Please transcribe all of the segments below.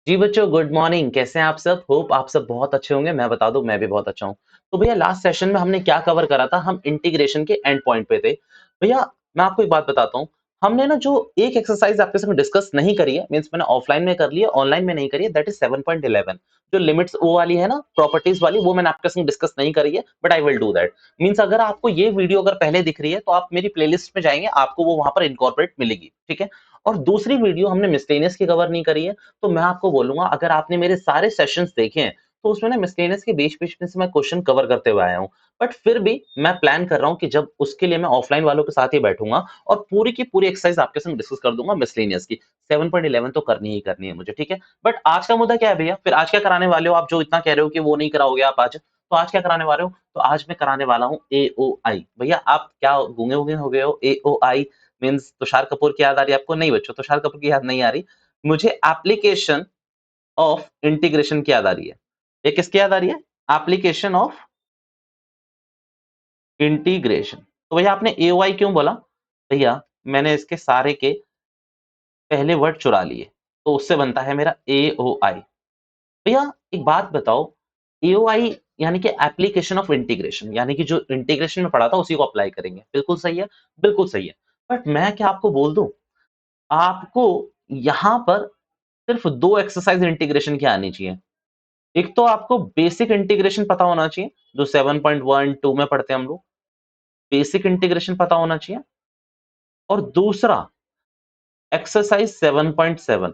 जी बच्चों, good morning. कैसे हैं आप सब? होप आप सब बहुत अच्छे होंगे। मैं बता दूं, मैं भी बहुत अच्छा हूं। तो भैया, लास्ट सेशन में हमने क्या कवर करा था? हम इंटीग्रेशन के एंड पॉइंट पे थे। भैया, मैं आपको एक बात बताता हूँ। हमने ना जो एक एक्सरसाइज आपके संग डिस्कस नहीं करी है, मींस मैंने ऑफलाइन में कर ली है, ऑनलाइन में नहीं करी है, दैट इज 7.11। जो लिमिट्स वो वाली है ना, प्रॉपर्टीज वाली, वो मैंने आपके संग डिस्कस नहीं करी है, but I will do that. Means अगर आपको ये वीडियो अगर पहले दिख रही है तो आप मेरी प्लेलिस्ट में जाएंगे, आपको वो वहां पर इनकॉर्पोरेट मिलेगी, ठीक है। और दूसरी वीडियो हमने मिसलेनियस की कवर नहीं करी है, तो मैं आपको बोलूंगा, अगर आपने मेरे सारे सेशंस देखे हैं तो उसमें ना मिसलेनियस के बीच बीच में से मैं क्वेश्चन कवर करते हुए आया हूँ। बट फिर भी मैं प्लान कर रहा हूँ कि जब उसके लिए मैं ऑफलाइन वालों के साथ ही बैठूंगा और पूरी की पूरी एक्सरसाइज आपके संग डिस्कस कर दूंगा मिसलेनियस की। 7.11 तो करनी ही करनी है मुझे, ठीक है। बट आज का मुद्दा क्या है भैया? फिर आज क्या कराने वाले हो आप, जो इतना कह रहे हो कि वो नहीं कराओगे आप आज? तो आज क्या कराने वाले हो? तो आज मैं कराने वाला हूँ एओआई। भैया, आप क्या गूंगे वूंगे हो गए हो? एओआई मीन्स तुषार कपूर की याद आ रही है आपको? नहीं बच्चों, तुषार कपूर की याद नहीं आ रही। मुझे एप्लीकेशन ऑफ इंटीग्रेशन की याद आ रही है। ये किसकी याद आ रही है? Application of integration. तो भैया, आपने एओआई क्यों बोला? भैया, मैंने इसके सारे के पहले वर्ड चुरा लिए, तो उससे बनता है मेरा एओआई। भैया, एक बात बताओ, एओआई यानी कि एप्लीकेशन ऑफ इंटीग्रेशन, यानी कि जो इंटीग्रेशन में पढ़ा था उसी को अप्लाई करेंगे। बिल्कुल सही है, बिल्कुल सही है। बट मैं क्या आपको बोल दूं, आपको यहां पर सिर्फ दो एक्सरसाइज इंटीग्रेशन की आनी चाहिए। एक तो आपको बेसिक इंटीग्रेशन पता होना चाहिए, जो 7.12 में पढ़ते हैं हम लोग। बेसिक इंटीग्रेशन पता होना चाहिए। और दूसरा एक्सरसाइज 7.7,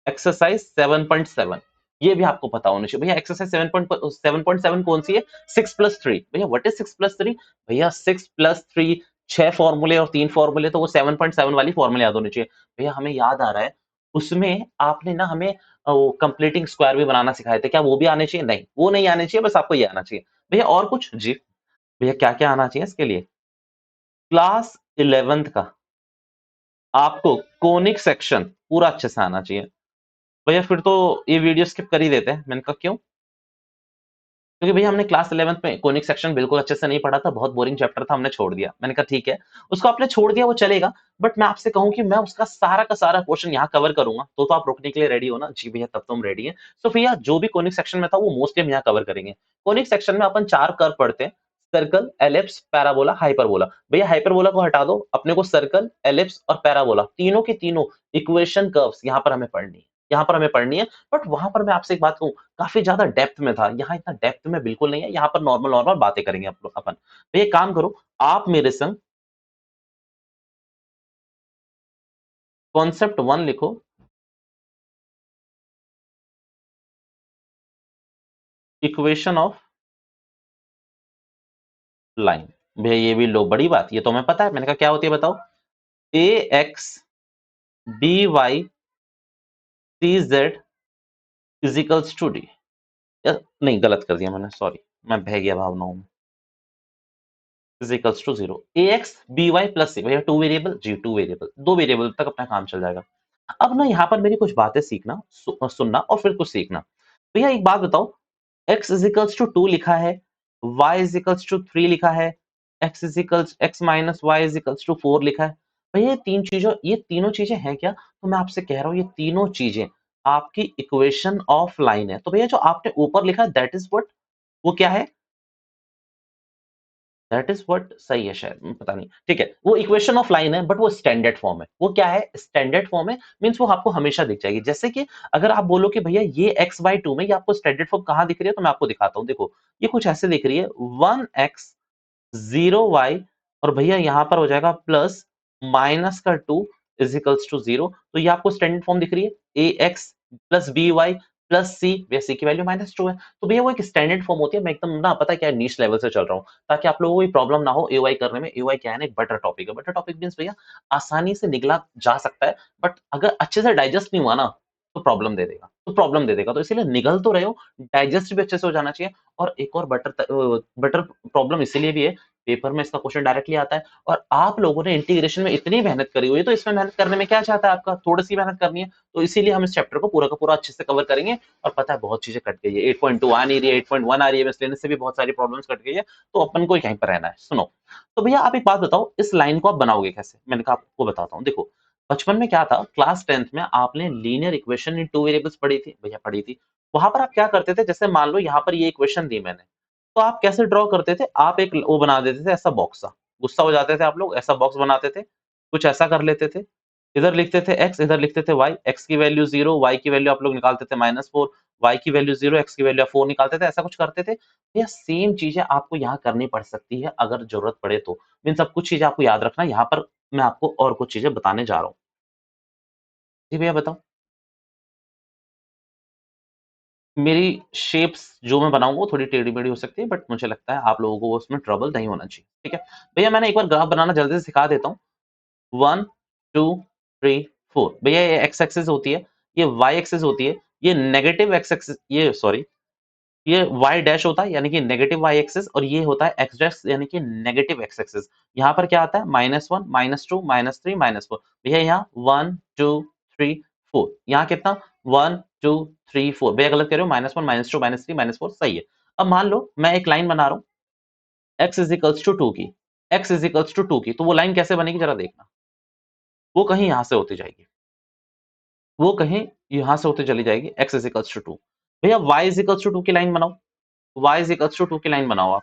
एक्सरसाइज 7.7 ये भी आपको पता होना चाहिए। भैया, एक्सरसाइज 7.7 कौन सी है? 6+3। भैया, व्हाट इज 6+3? भैया, 6+3, 6 फॉर्मूले और 3 फॉर्मूले, तो वो 7.7 वाली फॉर्मूले याद होनी चाहिए। भैया, हमें याद आ रहा है, उसमें आपने ना हमें वो कंप्लीटिंग स्क्वायर भी बनाना सिखाए थे, क्या वो भी आने चाहिए? नहीं, वो नहीं आने चाहिए, बस आपको ये आना चाहिए। भैया, और कुछ जी? भैया, क्या क्या आना चाहिए इसके लिए? क्लास 11th का आपको कोनिक सेक्शन पूरा अच्छे से आना चाहिए। भैया, फिर तो ये वीडियो स्किप कर ही देते हैं। मैंने कहा क्यों? क्योंकि भैया, हमने क्लास 11th में कोनिक सेक्शन बिल्कुल अच्छे से नहीं पढ़ा था, बहुत बोरिंग चैप्टर था, हमने छोड़ दिया। मैंने कहा ठीक है, उसको आपने छोड़ दिया वो चलेगा, बट मैं आपसे कहूं कि मैं उसका सारा का सारा क्वेश्चन यहाँ कवर करूंगा, तो आप रुकने के लिए रेडी हो ना? जी भैया, तब तो हम रेडी हैं। तो भैया, जो भी कोनिक सेक्शन में था वो मोस्टली हम यहाँ कवर करेंगे। कोनिक सेक्शन में अपन 4 कर्व पढ़ते हैं: सर्कल, एलिप्स, पैराबोला, हाइपरबोला। भैया, हाइपरबोला को हटा दो, अपने को सर्कल, एलिप्स और पैराबोला तीनों के तीनों इक्वेशन कर्व्स यहाँ पर हमें पढ़नी है, यहाँ पर हमें पढ़नी है। बट वहां पर मैं आपसे एक बात कहूं, काफ़ी ज़्यादा डेप्थ में था, यहाँ इतना डेप्थ में बिल्कुल नहीं है, यहाँ पर नॉर्मल-नॉर्मल बातें करेंगे अपन। तो एक काम करो, आप मेरे संग कॉन्सेप्ट 1 लिखो, इक्वेशन ऑफ लाइन। भैया, ये भी लो, बड़ी बात, ये तो हमें पता है। मैंने कहा क्या होती है बताओ? ax by cz is equals to D. नहीं, गलत कर दिया मैंने, सॉरी, मैं बह गया भावनाओं में। Is equals to 0 ax by plus C. भैया, टू वेरिएबल जी, टू वेरिएबल, दो वेरिएबल तक अपना काम चल जाएगा। अब ना यहाँ पर मेरी कुछ बातें सीखना, सुनना और फिर कुछ सीखना। भैया, एक बात बताओ, x इज इक्वल्स टू 2 लिखा है, y इज इक्वल्स टू 3 लिखा है, x माइनस y इज इक्वल्स टू 4 लिखा है। भैया, ये तीनों चीजें हैं क्या? तो मैं आपसे कह रहा हूँ, ये तीनों चीजें आपकी इक्वेशन ऑफ लाइन है। तो भैया, जो आपने ऊपर लिखा दैट इज व्हाट, वो क्या है? दैट इज व्हाट सही है शायद, पता नहीं, ठीक है। वो इक्वेशन ऑफ लाइन है, बट वो स्टैंडर्ड फॉर्म है। वो क्या है? स्टैंडर्ड फॉर्म है, मींस वो आपको हमेशा दिख जाएगी। जैसे कि अगर आप बोलो कि भैया, ये x/2 में ये आपको स्टैंडर्ड फॉर्म कहाँ दिख रही है, तो मैं आपको दिखाता हूँ। देखो, ये कुछ ऐसे दिख रही है, 1x 0y, और भैया यहाँ पर हो जाएगा प्लस माइनस का 2 इज इक्वल्स टू 0। तो ये आपको स्टैंडर्ड फॉर्म दिख रही है, ax plus by plus C, भैया सी की वैल्यू -2 है। तो भैया, वो एक स्टैंडर्ड फॉर्म होती है। मैं एकदम ना, पता है क्या, नीच लेवल से चल रहा हूँ, ताकि आप लोगों को कोई प्रॉब्लम ना हो एओआई करने में। एओआई क्या है ना, एक बटर टॉपिक है। बटर टॉपिक मींस भैया, आसानी से निगला जा सकता है, बट अगर अच्छे से डाइजेस्ट नहीं हुआ ना, तो प्रॉब्लम दे देगा, तो प्रॉब्लम दे देगा। तो इसीलिए निगल तो रहे हो, डाइजेस्ट भी अच्छे से हो जाना चाहिए। और एक और बटर प्रॉब्लम इसीलिए भी है, पेपर में इसका क्वेश्चन डायरेक्टली आता है। और आप लोगों ने इंटीग्रेशन में इतनी मेहनत करी हुई है, तो इसमें मेहनत करने में क्या चाहता है आपका? थोड़ी सी मेहनत करनी है। तो इसीलिए हम इस चैप्टर को पूरा का पूरा अच्छे से कवर करेंगे। और पता है, बहुत चीजें कट गई है, 8.2 आ नहीं रही है, 8.1 आ रही है, बस लेने से भी बहुत सारी प्रॉब्लम्स कट गई है। तो अपन को यहीं पर रहना है। सुनो, तो भैया, आप एक बात बताओ, इस लाइन को आप बनाओगे कैसे? मैंने कहा आपको बताता हूँ। देखो, बचपन में क्या था, क्लास 10th में आपने लीनियर इक्वेशन इन 2 वेरिएबल्स पढ़ी थी, भैया पढ़ी थी। वहाँ पर आप क्या करते थे, जैसे मान लो यहाँ पर ये इक्वेशन दी मैंने, तो आप कैसे ड्रॉ करते थे? आप एक वो बना देते थे ऐसा बॉक्स सा, गुस्सा हो जाते थे आप लोग, ऐसा बॉक्स बनाते थे, कुछ ऐसा कर लेते थे। इधर लिखते थे x, इधर लिखते थे y, x की वैल्यू 0, y की वैल्यू आप लोग निकालते थे -4, y की वैल्यू 0, x की वैल्यू 4 निकालते थे, ऐसा कुछ करते थे। भैया सेम चीज़ें आपको यहाँ करनी पड़ सकती है अगर ज़रूरत पड़े तो। मीन्स सब कुछ चीज़ें आपको याद रखना है, यहाँ पर मैं आपको और कुछ चीज़ें बताने जा रहा हूँ। जी भैया बताओ। मेरी शेप्स जो मैं बनाऊँगा वो थोड़ी टेढ़ी-मेढ़ी हो सकती है, बट मुझे लगता है आप लोगों को उसमें ट्रबल नहीं होना चाहिए, ठीक है? भैया मैंने एक बार ग्राफ बनाना जल्दी से सिखा देता हूँ। 1, 2, 3, 4 भैया ये एक्स एक्सिस होती है, ये वाई एक्सिस होती है, ये नेगेटिव एक्स एक्सिस ये सॉरी ये y डैश होता है यानी कि नेगेटिव y एक्सिस और ये होता है x डैश यानी कि नेगेटिव x एक्सिस। यहाँ पर क्या आता है -1, -2, -3, -4 भैया यहाँ 1, 2, 3, 4 यहाँ कितना 1, 2, 3, 4 भैया गलत कह रहे हो -1, -2, -3, -4 सही है। अब मान लो मैं एक लाइन बना रहा हूँ x इज़ इक्वल्स टू 2 की, x इज़ इक्वल्स टू 2 की तो वो लाइन कैसे बनेगी ज़रा देखना। वो कहीं यहाँ से होती जाएगी, वो कहीं यहाँ से होते चली जाएगी x इज़ इक्वल्स टू 2 भैया y इज़ इक्वल्स टू 2 की लाइन बनाओ, y इज़ इक्वल्स टू 2 की लाइन बनाओ आप।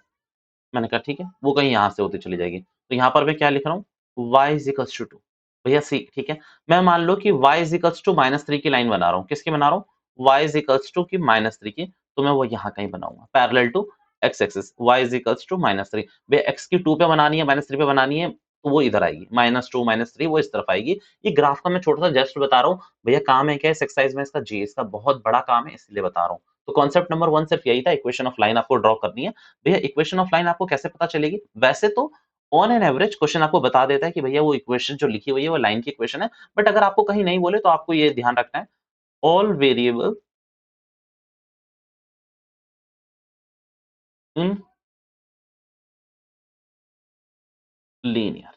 मैंने कहा ठीक है, वो कहीं यहाँ से होती चली जाएगी। तो यहाँ पर मैं क्या लिख रहा हूँ y इज़ इक्वल्स टू 2 भैया सी ठीक है। मैं मान लो कि y इज़ इक्वल्स टू -3 की लाइन बना रहा हूँ। किसकी बना रहा हूँ? y इज़ इक्वल्स टू की -3 की, तो मैं वो यहाँ कहीं बनाऊँगा parallel to x axis y is equals to -3 भैया x की 2 पे बनानी है, -3 पे बनानी है, तो वो इधर आएगी। -2 -3 वो इस तरफ आएगी। ये ग्राफ का मैं छोटा-सा जस्ट बता रहा हूँ। भैया काम है क्या इस एक्सरसाइज में इसका जी, इसका बहुत बड़ा काम है इसलिए बता रहा हूँ। तो कॉन्सेप्ट नंबर 1 सिर्फ यही था, इक्वेशन ऑफ लाइन आपको ड्रॉ करनी है। भैया इक्वेशन ऑफ लाइन आपको कैसे पता चलेगी? वैसे तो ऑन एन एवरेज क्वेश्चन आपको बता देता है कि भैया वो इक्वेशन जो लिखी हुई है वो लाइन की इक्वेशन है। बट अगर आपको कहीं नहीं बोले तो आपको ये ध्यान रखना है all variable in linear,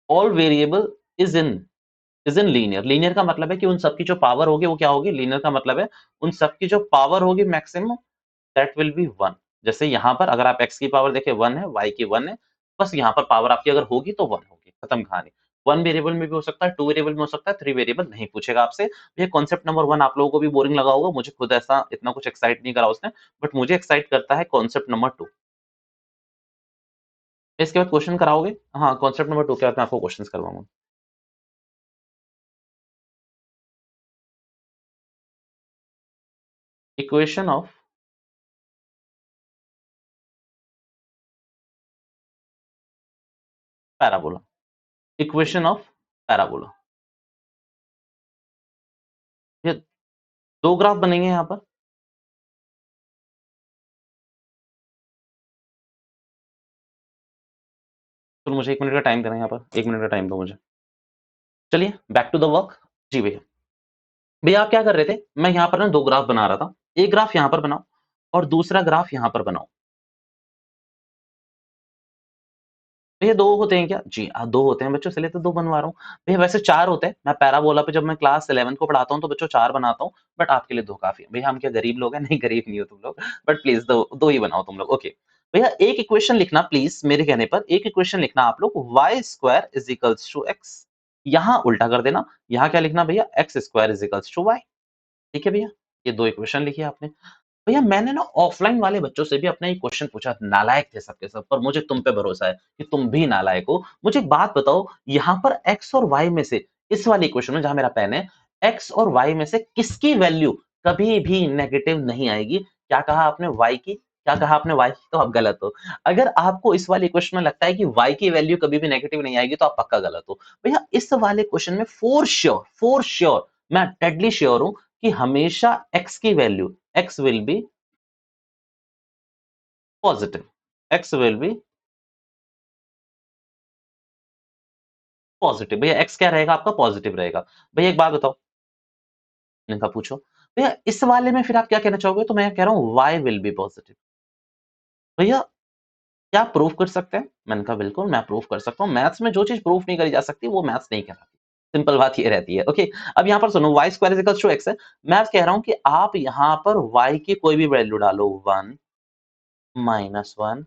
all variable is in linear. Linear का मतलब है कि उन सबकी जो पावर होगी वो क्या होगी? लीनियर का मतलब है उन सबकी जो पावर होगी मैक्सिमम दैट विल बी 1। जैसे यहाँ पर अगर आप x की पावर देखें 1 है, y की 1 है, बस यहाँ पर पावर आपकी अगर होगी तो 1 होगी, खत्म कहानी। 1 वेरिएबल में भी हो सकता है, 2 वेरिएबल में हो सकता है, 3 वेरिएबल नहीं पूछेगा आपसे। ये कॉन्सेप्ट नंबर 1 आप लोगों को भी बोरिंग लगा होगा, मुझे खुद ऐसा इतना कुछ एक्साइट नहीं करा उसने, बट मुझे एक्साइट करता है कॉन्सेप्ट नंबर 2। इसके बाद क्वेश्चन कराओगे? हाँ, कॉन्सेप्ट नंबर 2 के बाद मैं आपको क्वेश्चंस करवाऊँगा। Equation of parabola, equation of parabola. ये 2 ग्राफ बनेंगे यहाँ पर। तो मुझे 1 मिनट का टाइम देना है यहाँ पर, 1 मिनट का टाइम दो मुझे। चलिए बैक टू द वर्क। जी भैया। भैया आप क्या कर रहे थे? मैं यहाँ पर ना 2 ग्राफ बना रहा था। एक ग्राफ यहाँ पर बनाओ और दूसरा ग्राफ यहाँ पर बनाओ। भैया 2 होते हैं क्या? जी 2 होते हैं बच्चों, इसलिए तो 2 बनवा रहा हूँ। भैया वैसे 4 होते हैं। मैं पैराबोला पे जब मैं क्लास 11th को पढ़ाता हूँ तो बच्चों 4 बनाता हूँ, बट आपके लिए 2 काफ़ी है। भैया हम क्या गरीब लोग हैं? नहीं गरीब नहीं हो तुम लोग, बट प्लीज़ 2 ही बनाओ तुम लोग, ओके। भैया एक इक्वेशन लिखना प्लीज़ मेरे कहने पर, एक इक्वेशन लिखना आप लोग y² is equals to x। यहाँ उल्टा कर देना, यहाँ क्या लिखना भैया x² is equals to y। ठीक है भैया? ये 2 इक्वेशन लिखी आपने। भैया मैंने ना ऑफलाइन वाले बच्चों से भी अपना एक क्वेश्चन पूछा, नालायक थे सब के सब, पर मुझे तुम पे भरोसा है कि तुम भी नालायक हो। मुझे एक बात बताओ, यहाँ पर x और y में से इस वाले इक्वेशन में जहाँ मेरा पेन है, x और y में से किसकी वैल्यू कभी भी नेगेटिव नहीं आएगी? क्या कहा आपने y की? क्या कहा आपने y की? तो आप गलत हो। अगर आपको इस वाले इक्वेशन में लगता है कि y की वैल्यू कभी भी नेगेटिव नहीं आएगी, तो आप पक्का गलत हो। भैया इस वाले क्वेश्चन में फॉर श्योर मैं डेडली श्योर हूँ कि हमेशा x की value x will be positive, x will be positive. भैया x क्या रहेगा आपका? पॉजिटिव रहेगा। भैया एक बात बताओ, मैंने कहा पूछो। भैया इस वाले में फिर आप क्या कहना चाहोगे? तो मैं कह रहा हूँ y विल बी पॉजिटिव। भैया क्या आप प्रूव कर सकते हैं? मैंने कहा बिल्कुल मैं प्रूव कर सकता हूँ। मैथ्स में जो चीज़ प्रूफ नहीं करी जा सकती वो मैथ्स नहीं कहलाती। सिंपल बात ये रहती है। ओके, अब यहाँ पर सुनो y² is equals to x है। मैं कह रहा हूँ कि आप यहाँ पर y की कोई भी वैल्यू डालो 1 -1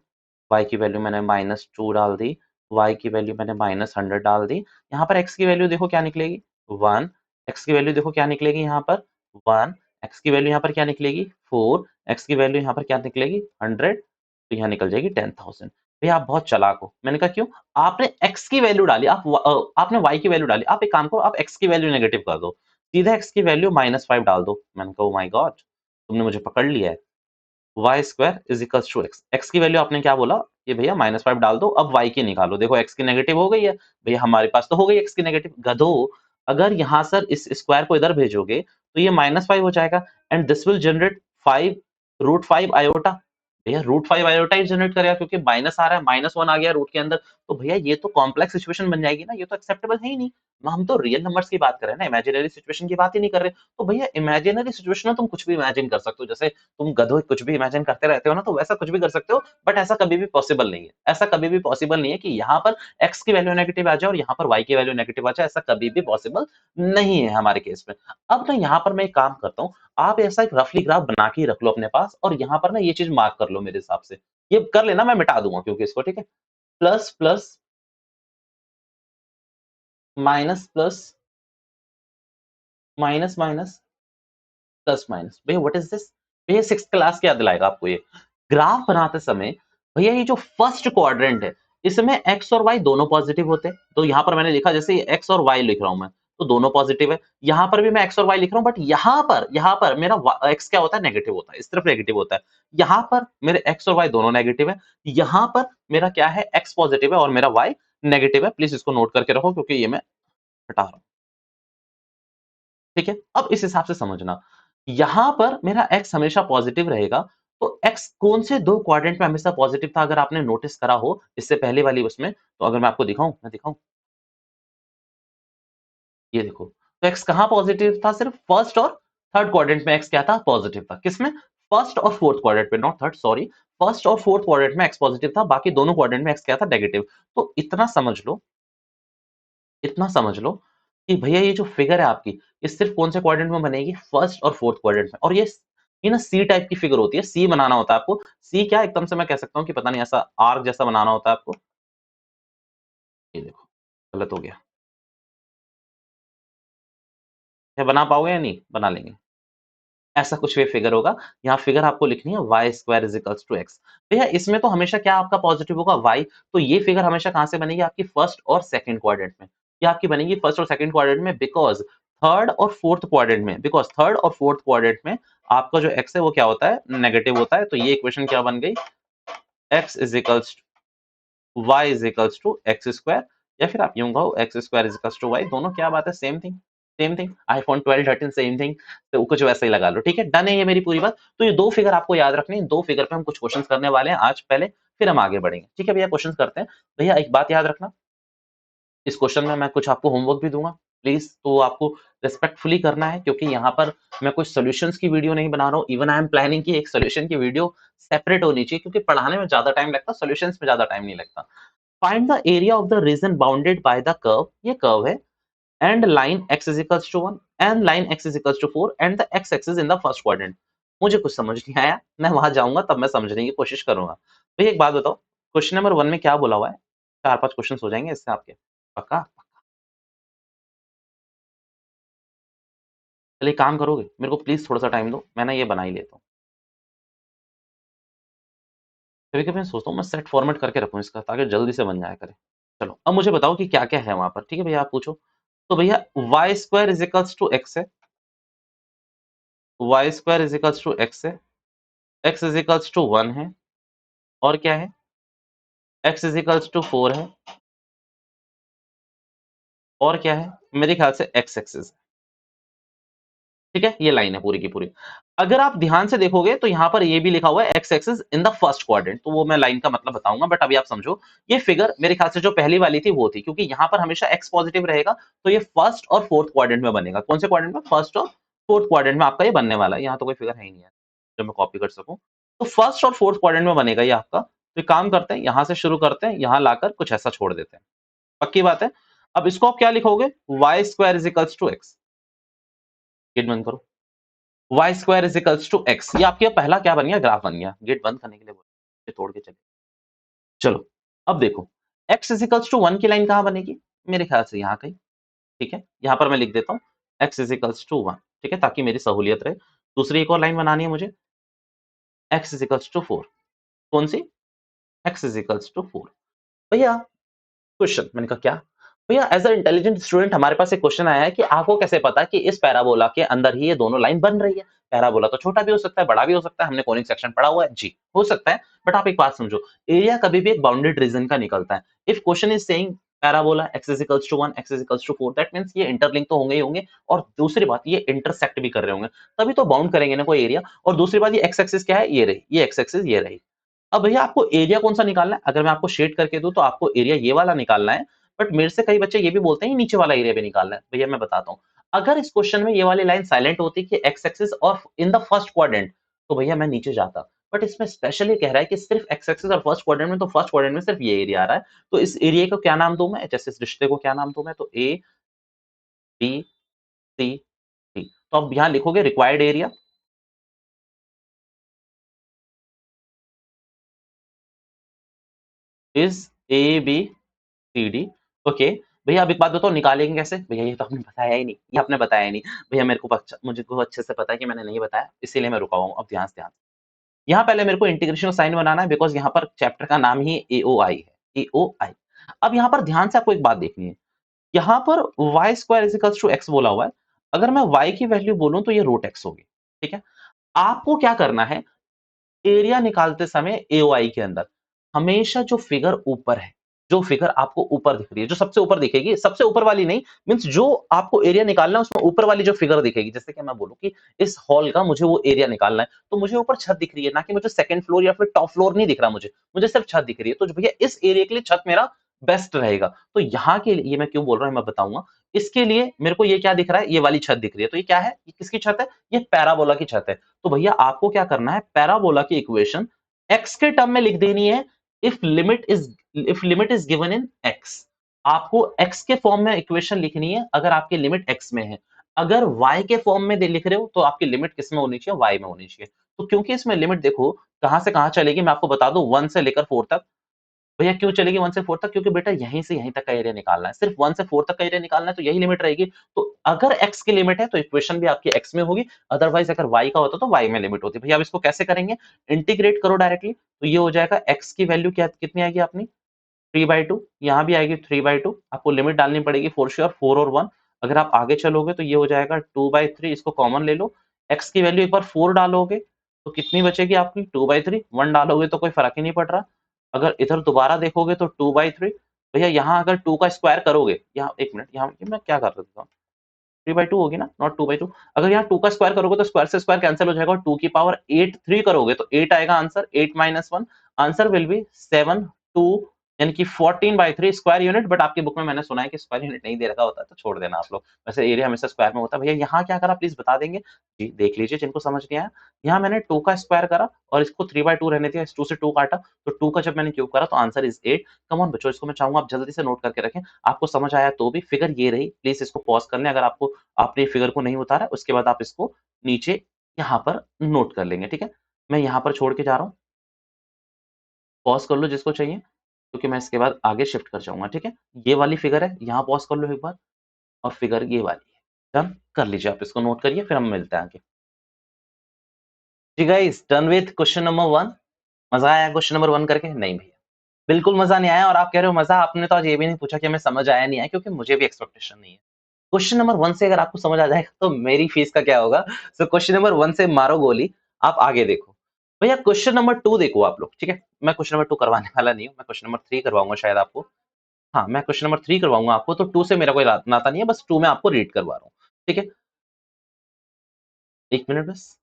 y की वैल्यू मैंने -2 डाल दी, y की वैल्यू मैंने -100 डाल दी। यहाँ पर x की वैल्यू देखो क्या निकलेगी 1, x की वैल्यू देखो क्या निकलेगी यहाँ पर 1, x की वैल्यू यहाँ पर क्या निकलेगी 4, x की वैल्यू यहाँ पर क्या निकलेगी 100, तो यहाँ निकल जाएगी 10,000। भैया आप बहुत चालाक हो। मैंने कहा क्यों? आपने x की वैल्यू डाली, आपने y की वैल्यू डाली। आप एक काम करो, आप x की वैल्यू नेगेटिव कर दो। सीधा x की वैल्यू -5 डाल दो। मैंने कहा ओह माय गॉड! तुमने मुझे पकड़ लिया है। Y square is equals to X. X की वैल्यू आपने क्या बोला कि भैया -5 डाल दो, अब वाई की निकालो। देखो एक्स की नेगेटिव हो गई है, भैया हमारे पास तो हो गई एक्स की नेगेटिव। गधो, अगर यहाँ सर इस स्क्वायर को इधर भेजोगे तो ये -5 हो जाएगा and this will generate 5 √5 iota. भैया √5 आयोटा ही जनरेट करेगा क्योंकि माइनस आ रहा है, -1 आ गया रूट के अंदर। तो भैया ये तो कॉम्प्लेक्स सिचुएशन बन जाएगी ना, ये तो एक्सेप्टेबल है ही नहीं। हम तो रियल नंबर्स की बात कर रहे हैं ना, इमेजिनरी सिचुएशन की बात ही नहीं कर रहे। तो भैया इमेजिनरी सिचुएशन में तुम कुछ भी इमेजिन कर सकते हो, जैसे तुम गधों कुछ भी इमेजिन करते रहते हो ना, तो वैसा कुछ भी कर सकते हो, बट ऐसा कभी भी पॉसिबल नहीं है। ऐसा कभी भी पॉसिबल नहीं है कि यहाँ पर x की वैल्यू नेगेटिव आ जाए और यहाँ पर y की वैल्यू नेगेटिव आ जाए, ऐसा कभी भी पॉसिबल नहीं है हमारे केस में। अब ना यहाँ पर मैं एक काम करता हूँ, आप ऐसा एक रफली ग्राफ बना के ही रख लो अपने पास और यहाँ पर ना ये चीज़ मार्क कर लो मेरे हिसाब से। ये कर लेना, मैं मिटा दूँगा क्योंकि इसको, ठीक है? Plus, plus, minus, plus, minus, minus, plus minus. भैया व्हाट इज दिस? भैया 6th क्लास की याद दिलाएगा आपको ये। ग्राफ बनाते समय भैया ये जो फर्स्ट क्वाड्रेंट है, इसमें एक्स और वाई दोनों पॉजिटिव होते हैं। तो यहाँ पर मैंने लिखा, जैसे एक्स और वाई लिख रहा हूँ मैं, तो दोनों पॉजिटिव है। यहाँ पर भी मैं एक्स और वाई लिख रहा हूँ, बट यहाँ पर मेरा एक्स क्या होता है, नेगेटिव होता है, इस तरफ नेगेटिव होता है। यहाँ पर मेरे एक्स और वाई दोनों नेगेटिव है। यहाँ पर मेरा क्या है, एक्स पॉजिटिव है और मेरा वाई नेगेटिव है। प्लीज इसको नोट करके रखो क्योंकि ये मैं हटा रहा हूँ। ठीक है? अब इस हिसाब से समझना, यहाँ पर मेरा x हमेशा पॉजिटिव रहेगा, तो x कौन से 2 क्वाड्रेंट में हमेशा पॉजिटिव था, अगर आपने नोटिस करा हो इससे पहले वाली उसमें, तो अगर मैं आपको दिखाऊँ, मैं दिखाऊँ? ये देखो, तो x कहाँ पॉजिटिव था, सिर्फ फर्स्ट और थर्ड क्वाड्रेंट में x क्या था, पॉजिटिव था। किसमें? फर्स्ट और फोर्थ क्वाड्रेंट में, नॉट थर्ड, सॉरी। फर्स्ट और फोर्थ क्वाड्रेंट में x पॉजिटिव था, बाकी दोनों क्वाड्रेंट में x क्या था, नेगेटिव। तो इतना समझ लो कि भैया ये जो फिगर है आपकी, ये सिर्फ कौन से क्वाड्रेंट में बनेगी, फर्स्ट और फोर्थ क्वाड्रेंट में। और ये ना सी टाइप की फिगर होती है, सी बनाना होता है आपको। सी क्या, एकदम से मैं कह सकता हूँ कि पता नहीं, ऐसा आर्क जैसा बनाना होता है आपको। ये देखो, गलत हो गया। क्या बना पाओगे या नहीं? बना लेंगे। ऐसा कुछ भी फिगर होगा, यहाँ फिगर आपको लिखनी है Y square is equals to X. भैया इसमें तो हमेशा क्या आपका पॉजिटिव होगा, वाई। तो ये फिगर हमेशा कहाँ से बनेगी, आपकी फर्स्ट और सेकंड क्वाड्रेंट में। ये आपकी बनेगी फर्स्ट और सेकंड क्वाड्रेंट में, बिकॉज थर्ड और फोर्थ क्वाड्रेंट में आपका जो एक्स है वो क्या होता है, नेगेटिव होता है। तो ये इक्वेशन क्या बन गई, X is equals y is equals to X square, या फिर आप यूं कहो X square is equals to Y. दोनों क्या बात है, same thing, same thing. IPhone 12 13 same thing, तो कुछ वैसे ही लगा लो। ठीक है, डन है ये मेरी पूरी बात। तो ये दो फिगर आपको याद रखनी है, इन दो फिगर पे हम कुछ क्वेश्चंस करने वाले हैं आज पहले, फिर हम आगे बढ़ेंगे। ठीक है भैया, क्वेश्चंस करते हैं। भैया एक बात याद रखना, इस क्वेश्चन में मैं कुछ आपको होमवर्क भी दूंगा, प्लीज तो आपको रिस्पेक्टफुली करना है, क्योंकि यहाँ पर मैं कुछ सॉल्यूशंस की वीडियो नहीं बना रहा हूँ। इवन आई एम प्लानिंग की एक सॉल्यूशन की वीडियो सेपरेट होनी चाहिए, क्योंकि पढ़ाने में ज्यादा टाइम लगता है, सॉल्यूशंस में ज्यादा टाइम नहीं लगता। Find the area of the region bounded by the curve, ये कर्व है, and line x is equals to 1 and line x is equals to 4 and the x axis in the first quadrant. मुझे कुछ समझ नहीं आया, मैं वहां जाऊंगा तब मैं समझने की कोशिश करूंगा। भैया एक बात बताओ, क्वेश्चन नंबर 1 में क्या बोला हुआ है? 4-5 क्वेश्चन हो जाएंगे इससे आपके, पक्का? चलिए काम करोगे, मेरे को प्लीज थोड़ा सा टाइम दो, मैं ना ये बना ही लेता हूँ। कभी कभी मैं सोचता हूँ मैं सेट फॉर्मेट करके रखूँ इसका, ताकि जल्दी से बन जाया करे। चलो अब मुझे बताओ कि क्या क्या है वहां पर। ठीक है भैया, आप पूछो। तो भैया Y square is equals to X है, Y square is equals to X है, एक्स इज इक्वल्स टू 1 है, और क्या है, एक्स इज इक्वल्स टू 4 है, और क्या है, मेरे ख्याल से एक्स एक्सिस। ठीक है, ये लाइन है पूरी की पूरी। अगर आप ध्यान से देखोगे तो यहाँ पर ये भी लिखा हुआ है x axis in the first quadrant, तो वो मैं लाइन का मतलब बताऊंगा, बट अभी आप समझो। ये फिगर मेरे ख्याल से जो पहली वाली थी वो थी, क्योंकि यहाँ पर हमेशा एक्स पॉजिटिव रहेगा, तो ये फर्स्ट और फोर्थ क्वाड्रेंट में बनेगा। कौन से क्वाड्रेंट में? फर्स्ट और फोर्थ क्वाड्रेंट में आपका ये बनने वाला है। यहाँ तो कोई फिगर है ही नहीं है जो मैं कॉपी कर सकूं, तो फर्स्ट और फोर्थ क्वाड्रेंट में बनेगा ये आपका। तो एक काम करते हैं, यहाँ से शुरू करते हैं, यहाँ लाकर कुछ ऐसा छोड़ देते हैं। पक्की बात है। अब इसको आप क्या लिखोगे, y square is equals to x. Gate बंद करो। Y square is equals to x, ये आपके पहला क्या बन गया, ग्राफ बन गया। गेट बंद करने के लिए बोला, तोड़ के चले। चलो अब देखो, एक्स इज इक्वल्स टू 1 की लाइन कहां बनेगी, मेरे ख्याल से यहाँ कहीं। ठीक है? यहाँ पर मैं लिख देता हूँ x इज़ इक्वल्स टू 1, ठीक है? ताकि मेरी सहूलियत रहे। दूसरी एक और लाइन बनानी है मुझे, x इज़ इक्वल्स टू 4, कौन-सी? x is equals to 4। भैया क्वेश्चन, मैंने कहा क्या? भैया एज़ अ इंटेलिजेंट स्टूडेंट हमारे पास एक क्वेश्चन आया है कि आपको कैसे पता कि इस पैराबोला के अंदर ही ये दोनों लाइन बन रही है? पैराबोला तो छोटा भी हो सकता है, बड़ा भी हो सकता है, हमने कोनिक सेक्शन पढ़ा हुआ है। जी, हो सकता है, बट आप एक बात समझो, एरिया कभी भी एक बाउंडेड रीजन का निकलता है। If question is saying parabola x is equals to 1, x is equals to 4, that means ये इंटरलिंक तो होंगे ही होंगे, और दूसरी बात ये इंटरसेक्ट भी कर रहे होंगे, तभी तो बाउंड करेंगे ना कोई एरिया। और दूसरी बात, ये x एक्सिस क्या है? ये रही, ये x एक्सिस ये रही। अब भैया आपको एरिया कौन-सा निकालना है? अगर मैं आपको शेड करके दूँ तो आपको एरिया ये वाला निकालना है, बट मेरे से कई बच्चे ये भी बोलते हैं नीचे वाला एरिया भी निकालना है। भैया मैं बताता हूँ, अगर इस क्वेश्चन में ये वाली लाइन साइलेंट होती कि एक्स एक्सिस और इन द फर्स्ट क्वाड्रेंट, तो भैया मैं नीचे जाता। बट इसमें स्पेशली कह रहा है कि सिर्फ एक्स एक्सिस और फर्स्ट क्वाड्रेंट में, तो फर्स्ट क्वाड्रेंट में सिर्फ ये एरिया आ रहा है। तो इस एरिया को क्या नाम दूँ मैं? जैसे इस रिश्ते को क्या नाम दूँ मैं? तो ए, बी, सी, डी। तो अब यहाँ लिखोगे required area is A, B, C, D. Okay, भैया अब एक बात बताओ निकालेंगे कैसे? भैया ये तो आपने बताया ही नहीं, ये आपने बताया ही नहीं। भैया मेरे को अच्छा, मुझको अच्छे से पता है कि मैंने नहीं बताया, इसीलिए मैं रुका हुआ हूँ। अब ध्यान से यहाँ पहले मेरे को इंटीग्रेशन का साइन बनाना है, बिकॉज़ यहाँ पर चैप्टर का नाम ही एओआई है, एओआई। अब यहाँ पर ध्यान से आपको एक बात देखनी है। यहाँ पर y square is equals to x बोला हुआ है। अगर मैं y की वैल्यू बोलूँ तो ये रूट x होगी, ठीक है? आपको क्या करना है, एरिया निकालते समय एओआई के अंदर हमेशा जो फिगर ऊपर है, जो फिगर आपको ऊपर दिख रही है, जो सबसे ऊपर दिखेगी, सबसे ऊपर वाली नहीं, मीन्स जो आपको एरिया निकालना है उसमें ऊपर वाली जो फिगर दिखेगी, जैसे कि मैं बोलूं कि इस हॉल का मुझे वो एरिया निकालना है, तो मुझे ऊपर छत दिख रही है, ना कि मुझे सेकंड फ्लोर या फिर टॉप फ्लोर नहीं दिख रहा, मुझे सिर्फ छत दिख रही है। तो जो भैया इस एरिया के लिए छत मेरा बेस्ट रहेगा। तो यहाँ के लिए ये मैं क्यों बोल रहा हूँ मैं बताऊंगा। इसके लिए मेरे को ये क्या दिख रहा है, ये वाली छत दिख रही है, तो ये क्या है, ये किसकी छत है? ये पैराबोला की छत है। तो भैया आपको क्या करना है, पैराबोला की इक्वेशन x के टर्म में लिख देनी है। If limit is given in x, आपको x के फॉर्म में इक्वेशन लिखनी है अगर आपकी लिमिट x में है। अगर y के फॉर्म में लिख रहे हो तो आपकी लिमिट किस में होनी चाहिए? y में होनी चाहिए। तो क्योंकि इसमें लिमिट देखो कहां से कहां चलेगी, मैं आपको बता दूं 1 से लेकर 4 तक। भैया क्यों चलेगी 1 से 4 तक? क्योंकि बेटा यहीं से यहीं तक का एरिया निकालना है। सिर्फ 1 से 4 तक का एरिया निकालना है, तो यही लिमिट रहेगी। तो अगर x की लिमिट है तो इक्वेशन भी आपकी x में होगी, अदरवाइज़ अगर y का होता तो y में लिमिट होती। भैया अब इसको कैसे करेंगे? इंटीग्रेट करो डायरेक्टली, तो ये हो जाएगा x की वैल्यू क्या कितनी आएगी अपनी? 3/2, यहाँ भी आएगी 3/2। आपको लिमिट डालनी पड़ेगी फॉर श्योर 4 और 1। अगर आप आगे चलोगे तो ये हो जाएगा 2/3, इसको कॉमन ले लो। x की वैल्यू एक बार 4 डालोगे तो कितनी बचेगी आपकी? 2/3। 1 डालोगे तो कोई फ़र्क ही नहीं पड़ रहा। अगर इधर दोबारा देखोगे तो 2/3। भैया यहाँ अगर 2 का स्क्वायर करोगे, यहाँ 1 मिनट, यहाँ ये मैं क्या कर देता हूँ, 3/2 होगी ना, नॉट 2/2। अगर यहाँ 2 का स्क्वायर करोगे तो स्क्वायर से स्क्वायर कैंसल हो जाएगा, और 2 की पावर 8 3 करोगे तो 8 आएगा answer. 8 minus 1, answer will be 7 2, यानी कि 14/3 स्क्वायर यूनिट। बट आपकी बुक में मैंने सुना है कि स्क्वायर यूनिट नहीं दे रखा होता है, तो छोड़ देना आप लोग। वैसे एरिया हमेशा स्क्वायर में होता है। भैया यहाँ क्या करा प्लीज बता देंगे? जी देख लीजिए जिनको समझ नहीं आया। यहाँ मैंने 2 का स्क्वायर करा और इसको 3/2 रहने दिया, इस 2 से 2 काटा, तो 2 का जब मैंने क्यूब करा तो आंसर इज 8। कम ऑन बच्चों, इसको मैं चाहूंगा आप जल्दी से नोट करके रखें। आपको समझ आया तो भी फिगर ये रही, प्लीज इसको पॉज कर लें। अगर आपको आपने फिगर को नहीं उतारा, उसके बाद आप इसको नीचे यहाँ पर नोट कर लेंगे, ठीक है? मैं यहाँ पर छोड़ के जा रहा हूँ, पॉज़ कर लो जिसको चाहिए, क्योंकि मैं इसके बाद आगे शिफ्ट कर जाऊँगा, ठीक है? ये वाली फिगर है, यहाँ पॉज़ कर लो एक बार, और फिगर ये वाली है। डन? कर लीजिए, आप इसको नोट करिए, फिर हम मिलते हैं आगे। जी guys, done with question number 1। मज़ा आया क्वेश्चन नंबर 1 करके? नहीं भैया, बिल्कुल मज़ा नहीं आया। और आप कह रहे हो मज़ा, आपने तो आज ये भी नहीं पूछा कि हमें समझ आया नहीं आया, क्योंकि मुझे भी एक्सपेक्टेशन नहीं है। क्वेश्चन नंबर 1 से अगर आपको समझ आ जाएगा तो मेरी फीस का क्या होगा? सो क्वेश्चन नंबर 1 से मारो गोली, आप आगे देखो। भैया क्वेश्चन नंबर 2 देखो आप लोग, ठीक है? मैं क्वेश्चन नंबर 2 करवाने वाला नहीं हूँ, मैं क्वेश्चन नंबर 3 करवाऊँगा शायद आपको। हाँ, मैं क्वेश्चन नंबर 3 करवाऊँगा आपको, तो 2 से मेरा कोई नाता नहीं है, बस 2 मैं आपको रीड करवा रहा हूँ, ठीक है? 1 मिनट बस।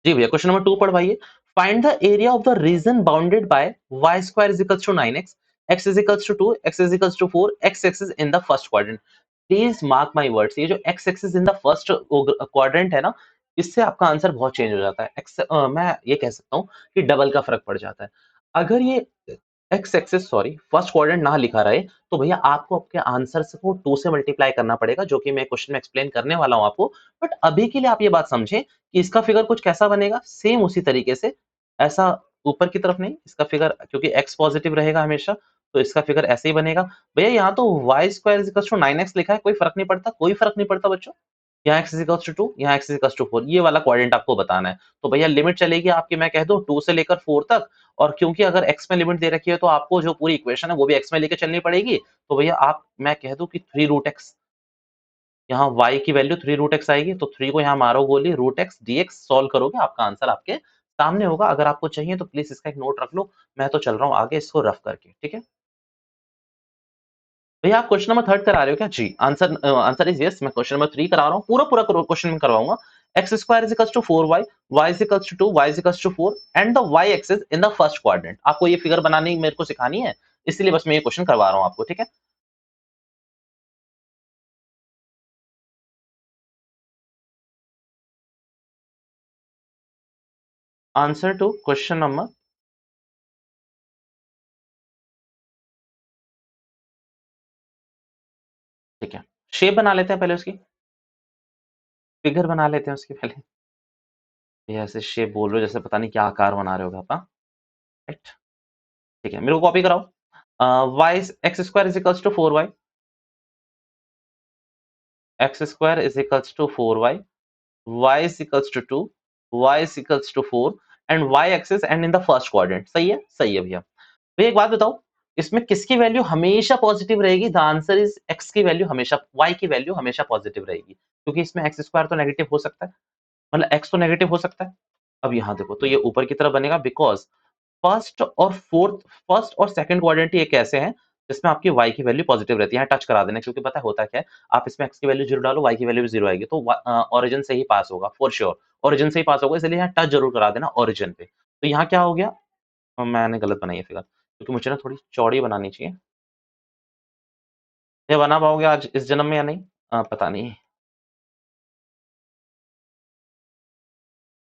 जी भैया, क्वेश्चन नंबर 2 पढ़वाइए। Find the area of the region bounded by y square is equals to 9x, x is equals to 2, x is equals to 4, x axis in the first quadrant. Please mark my words, ये जो x axis in the first quadrant है ना, इससे आपका answer बहुत change हो जाता है। मैं ये कह सकता हूँ कि डबल का फर्क पड़ जाता है। अगर ये x axis sorry first quadrant ना लिखा रहे, तो भैया आपको आपके आंसर से को 2 से मल्टीप्लाई करना पड़ेगा, जो कि मैं क्वेश्चन में एक्सप्लेन करने वाला हूँ आपको। बट अभी के लिए आप ये बात समझें कि इसका फिगर कुछ कैसा बनेगा, सेम उसी तरीके से। ऐसा ऊपर की तरफ नहीं, इसका फिगर क्योंकि x पॉजिटिव रहेगा हमेशा, तो इसका फिगर ऐसे ही बनेगा। भैया यहाँ तो Y square is to 9x लिखा है, कोई फर्क नहीं पड़ता, कोई फर्क नहीं पड़ता बच्चों। यहाँ x इज इक्वल टू 2, यहाँ x इज इक्वल टू 4, ये वाला क्वाड्रेंट आपको बताना है। तो भैया लिमिट चलेगी आपकी, मैं कह दूं 2 से लेकर 4 तक, और क्योंकि अगर x में लिमिट दे रखी है तो आपको जो पूरी इक्वेशन है वो भी x में लेके चलनी पड़ेगी। तो भैया आप, मैं कह दूं कि 3 रूट एक्स, यहाँ y की वैल्यू 3 रूट एक्स आएगी, तो 3 को यहाँ मारो गोली, रूट एक्स dx सॉल्व करोगे, आपका आंसर आपके सामने होगा। अगर आपको चाहिए तो प्लीज इसका एक नोट रख लो, मैं तो चल रहा हूँ आगे इसको रफ करके, ठीक है। भैया आप क्वेश्चन नंबर 3 करा रहे हो क्या? जी, आंसर इज यस। मैं क्वेश्चन नंबर 3 करा रहा हूँ, पूरा पूरा क्वेश्चन में करवाऊंगा। X square is equals to 4y, y is equals to 2, y is equals to 4 and the y axis in the first quadrant. आपको ये फिगर बनानी मेरे को सिखानी है, इसलिए बस मैं ये क्वेश्चन करवा रहा हूँ आपको, ठीक है। आंसर टू क्वेश्चन नंबर, ठीक है। शेप बना लेते हैं पहले उसकी, फिगर बना लेते हैं उसकी पहले। ये ऐसे शेप बोल रहे हो जैसे पता नहीं क्या आकार बना रहे हो आप, हाँ? राइट, ठीक है, मेरे को कॉपी कराओ। Y x square is equals to 4y, x square is equals to 4y, y is equals to 2, y is equals to 4 and y axis and in the first quadrant. सही है, सही है भैया। भैया एक बात बताओ, इसमें किसकी वैल्यू हमेशा पॉजिटिव रहेगी? द आंसर इज x की वैल्यू हमेशा, y की वैल्यू हमेशा पॉजिटिव रहेगी, क्योंकि इसमें एक्स स्क्वायर तो नेगेटिव हो सकता है, मतलब x तो नेगेटिव हो सकता है। अब यहाँ देखो तो ये ऊपर की तरफ बनेगा, बिकॉज फर्स्ट और सेकंड क्वाड्रेंट ही एक ऐसे हैं जिसमें आपकी y की वैल्यू पॉजिटिव रहती है। यहाँ टच करा देना, क्योंकि पता होता क्या है, आप इसमें x की वैल्यू 0 डालो, y की वैल्यू भी 0 आएगी, तो ओरिजिन से ही पास होगा फॉर श्योर, ओरिजिन से ही पास होगा, इसलिए यहाँ टच जरूर करा देना ओरिजिन पे। तो यहाँ क्या हो गया, मैंने गलत बनाई है फिगर, क्योंकि मुझे ना थोड़ी चौड़ी बनानी चाहिए। ये बना पाओगे आज इस जन्म में या नहीं? पता नहीं।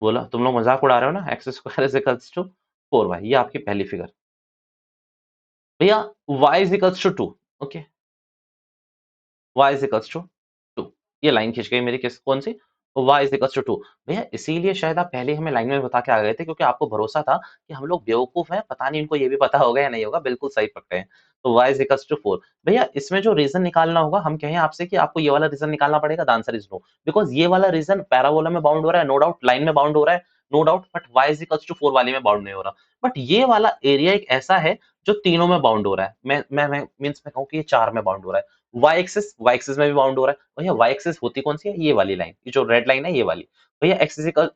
बोला तुम लोग मजाक उड़ा रहे हो ना, x square is equals to 4y, ये आपकी पहली फिगर। भैया y is equals to 2, okay, y is equals to 2, ये लाइन खींच गई मेरी, किस कौन सी? y is equals to 2। भैया इसीलिए शायद आप पहले हमें लाइन में बता के आ गए थे, क्योंकि आपको भरोसा था कि हम लोग बेवकूफ हैं, पता नहीं इनको ये भी पता होगा या नहीं होगा, बिल्कुल सही पकड़े हैं। तो y इज इक्वल्स टू 4। भैया इसमें जो रीजन निकालना होगा, हम कहें आपसे कि आपको ये वाला रीजन निकालना पड़ेगा, the answer is no, because ये वाला रीजन पैराबोला में बाउंड हो रहा है, नो डाउट, लाइन में बाउंड हो रहा है, no doubt, but y is equals to 4 वाली में बाउंड नहीं हो रहा। बट ये वाला एरिया एक ऐसा है जो तीनों में बाउंड हो रहा है, मैं मींस मैं कहूं कि ये 4 में बाउंड हो रहा है। वाई एक्सिस में भी बाउंड हो रहा है। भैया वाई एक्सिस होती कौन सी है? ये वाली लाइन, ये जो रेड लाइन है ये वाली। भैया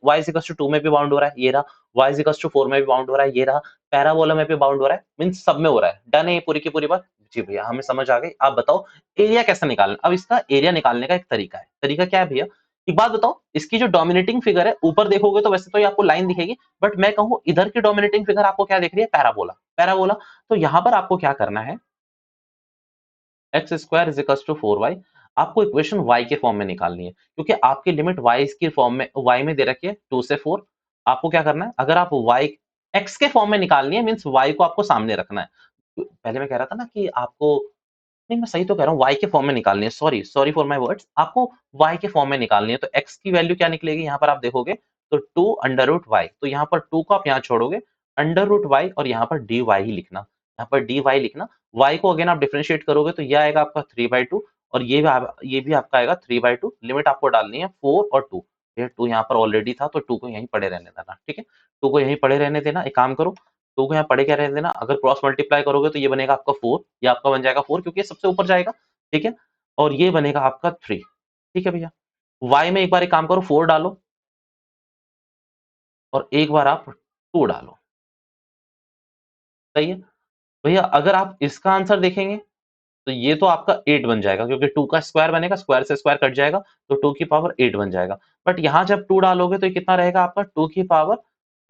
वाई इज इक्वल टू 2 में भी बाउंड हो रहा है, ये रहा। वाई इज इक्वल टू 4 में भी बाउंड हो रहा है, ये रहा। पैराबोला में भी बाउंड हो रहा है, मींस सब में हो रहा है। डन है ये पूरी की पूरी बात? जी भैया हमें समझ आ गई। आप बताओ एरिया कैसे निकालना। अब इसका एरिया निकालने का एक तरीका है। तरीका क्या है भैया? एक बात बताओ, इसकी जो डोमिनेटिंग फिगर है, ऊपर देखोगे तो वैसे तो ये आपको लाइन दिखेगी, बट मैं कहूं इधर की डोमिनेटिंग फिगर आपको क्या दिख रही है? Parabola, parabola. तो यहां पर आपको क्या करना है, x square is equal to 4y, आपको इक्वेशन y के फॉर्म में निकालनी है, क्योंकि आपकी लिमिट y की फॉर्म में, y में दे रखी है 2 से 4। आपको क्या करना है, अगर आप y x के फॉर्म में निकालनी है, मींस y को आपको सामने रखना है। पहले मैं कह रहा था ना कि आपको, नहीं मैं सही तो कह रहा हूँ, y के फॉर्म में निकालनी है, sorry sorry for my words, आपको y के फॉर्म में निकालनी है। तो x की वैल्यू क्या निकलेगी, यहाँ पर आप देखोगे तो 2 अंडर रूट वाई, तो यहाँ पर 2 को आप यहाँ छोड़ोगे, अंडर रूट वाई, और यहाँ पर डी वाई ही लिखना, यहाँ पर डी वाई लिखना। y को अगेन आप डिफरेंशिएट करोगे तो ये आएगा आपका 3/2, और ये भी आपका आएगा 3/2। लिमिट आपको डालनी है 4 और 2, ये 2 यहाँ पर ऑलरेडी था तो 2 को यहीं पड़े रहने देना, ठीक है। 2 को यहीं पड़े रहने देना। एक काम करो, 2 को यहाँ पड़े क्या रहने देना, अगर क्रॉस मल्टीप्लाई करोगे तो ये बनेगा आपका 4, ये आपका बन जाएगा 4, क्योंकि ये सबसे ऊपर जाएगा, ठीक है। और ये बनेगा आपका 3, ठीक है भैया। y में एक बार एक काम करो, 4 डालो, और एक बार आप 2 डालो, सही है भैया। अगर आप इसका आंसर देखेंगे तो ये तो आपका 8 बन जाएगा, क्योंकि 2 का स्क्वायर बनेगा, स्क्वायर से स्क्वायर कट जाएगा, तो 2 की पावर 8 बन जाएगा। बट यहाँ जब 2 डालोगे तो ये कितना रहेगा आपका, 2 की पावर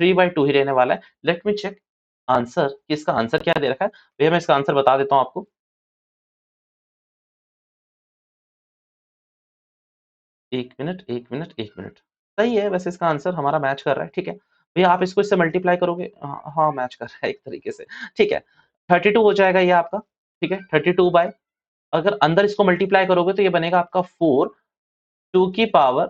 3/2 ही रहने वाला है। लेट मी चेक आंसर, कि इसका आंसर क्या दे रखा है। भैया मैं इसका आंसर बता देता हूँ आपको, 1 मिनट 1 मिनट 1 मिनट। सही है, वैसे इसका आंसर हमारा मैच कर रहा है, ठीक है। भैया आप इसको इससे मल्टीप्लाई करोगे, हाँ मैच कर रहा है एक तरीके से, ठीक है। 32 हो जाएगा ये आपका, ठीक है, 32 बाय, अगर अंदर इसको मल्टीप्लाई करोगे तो ये बनेगा आपका 4, 2 की पावर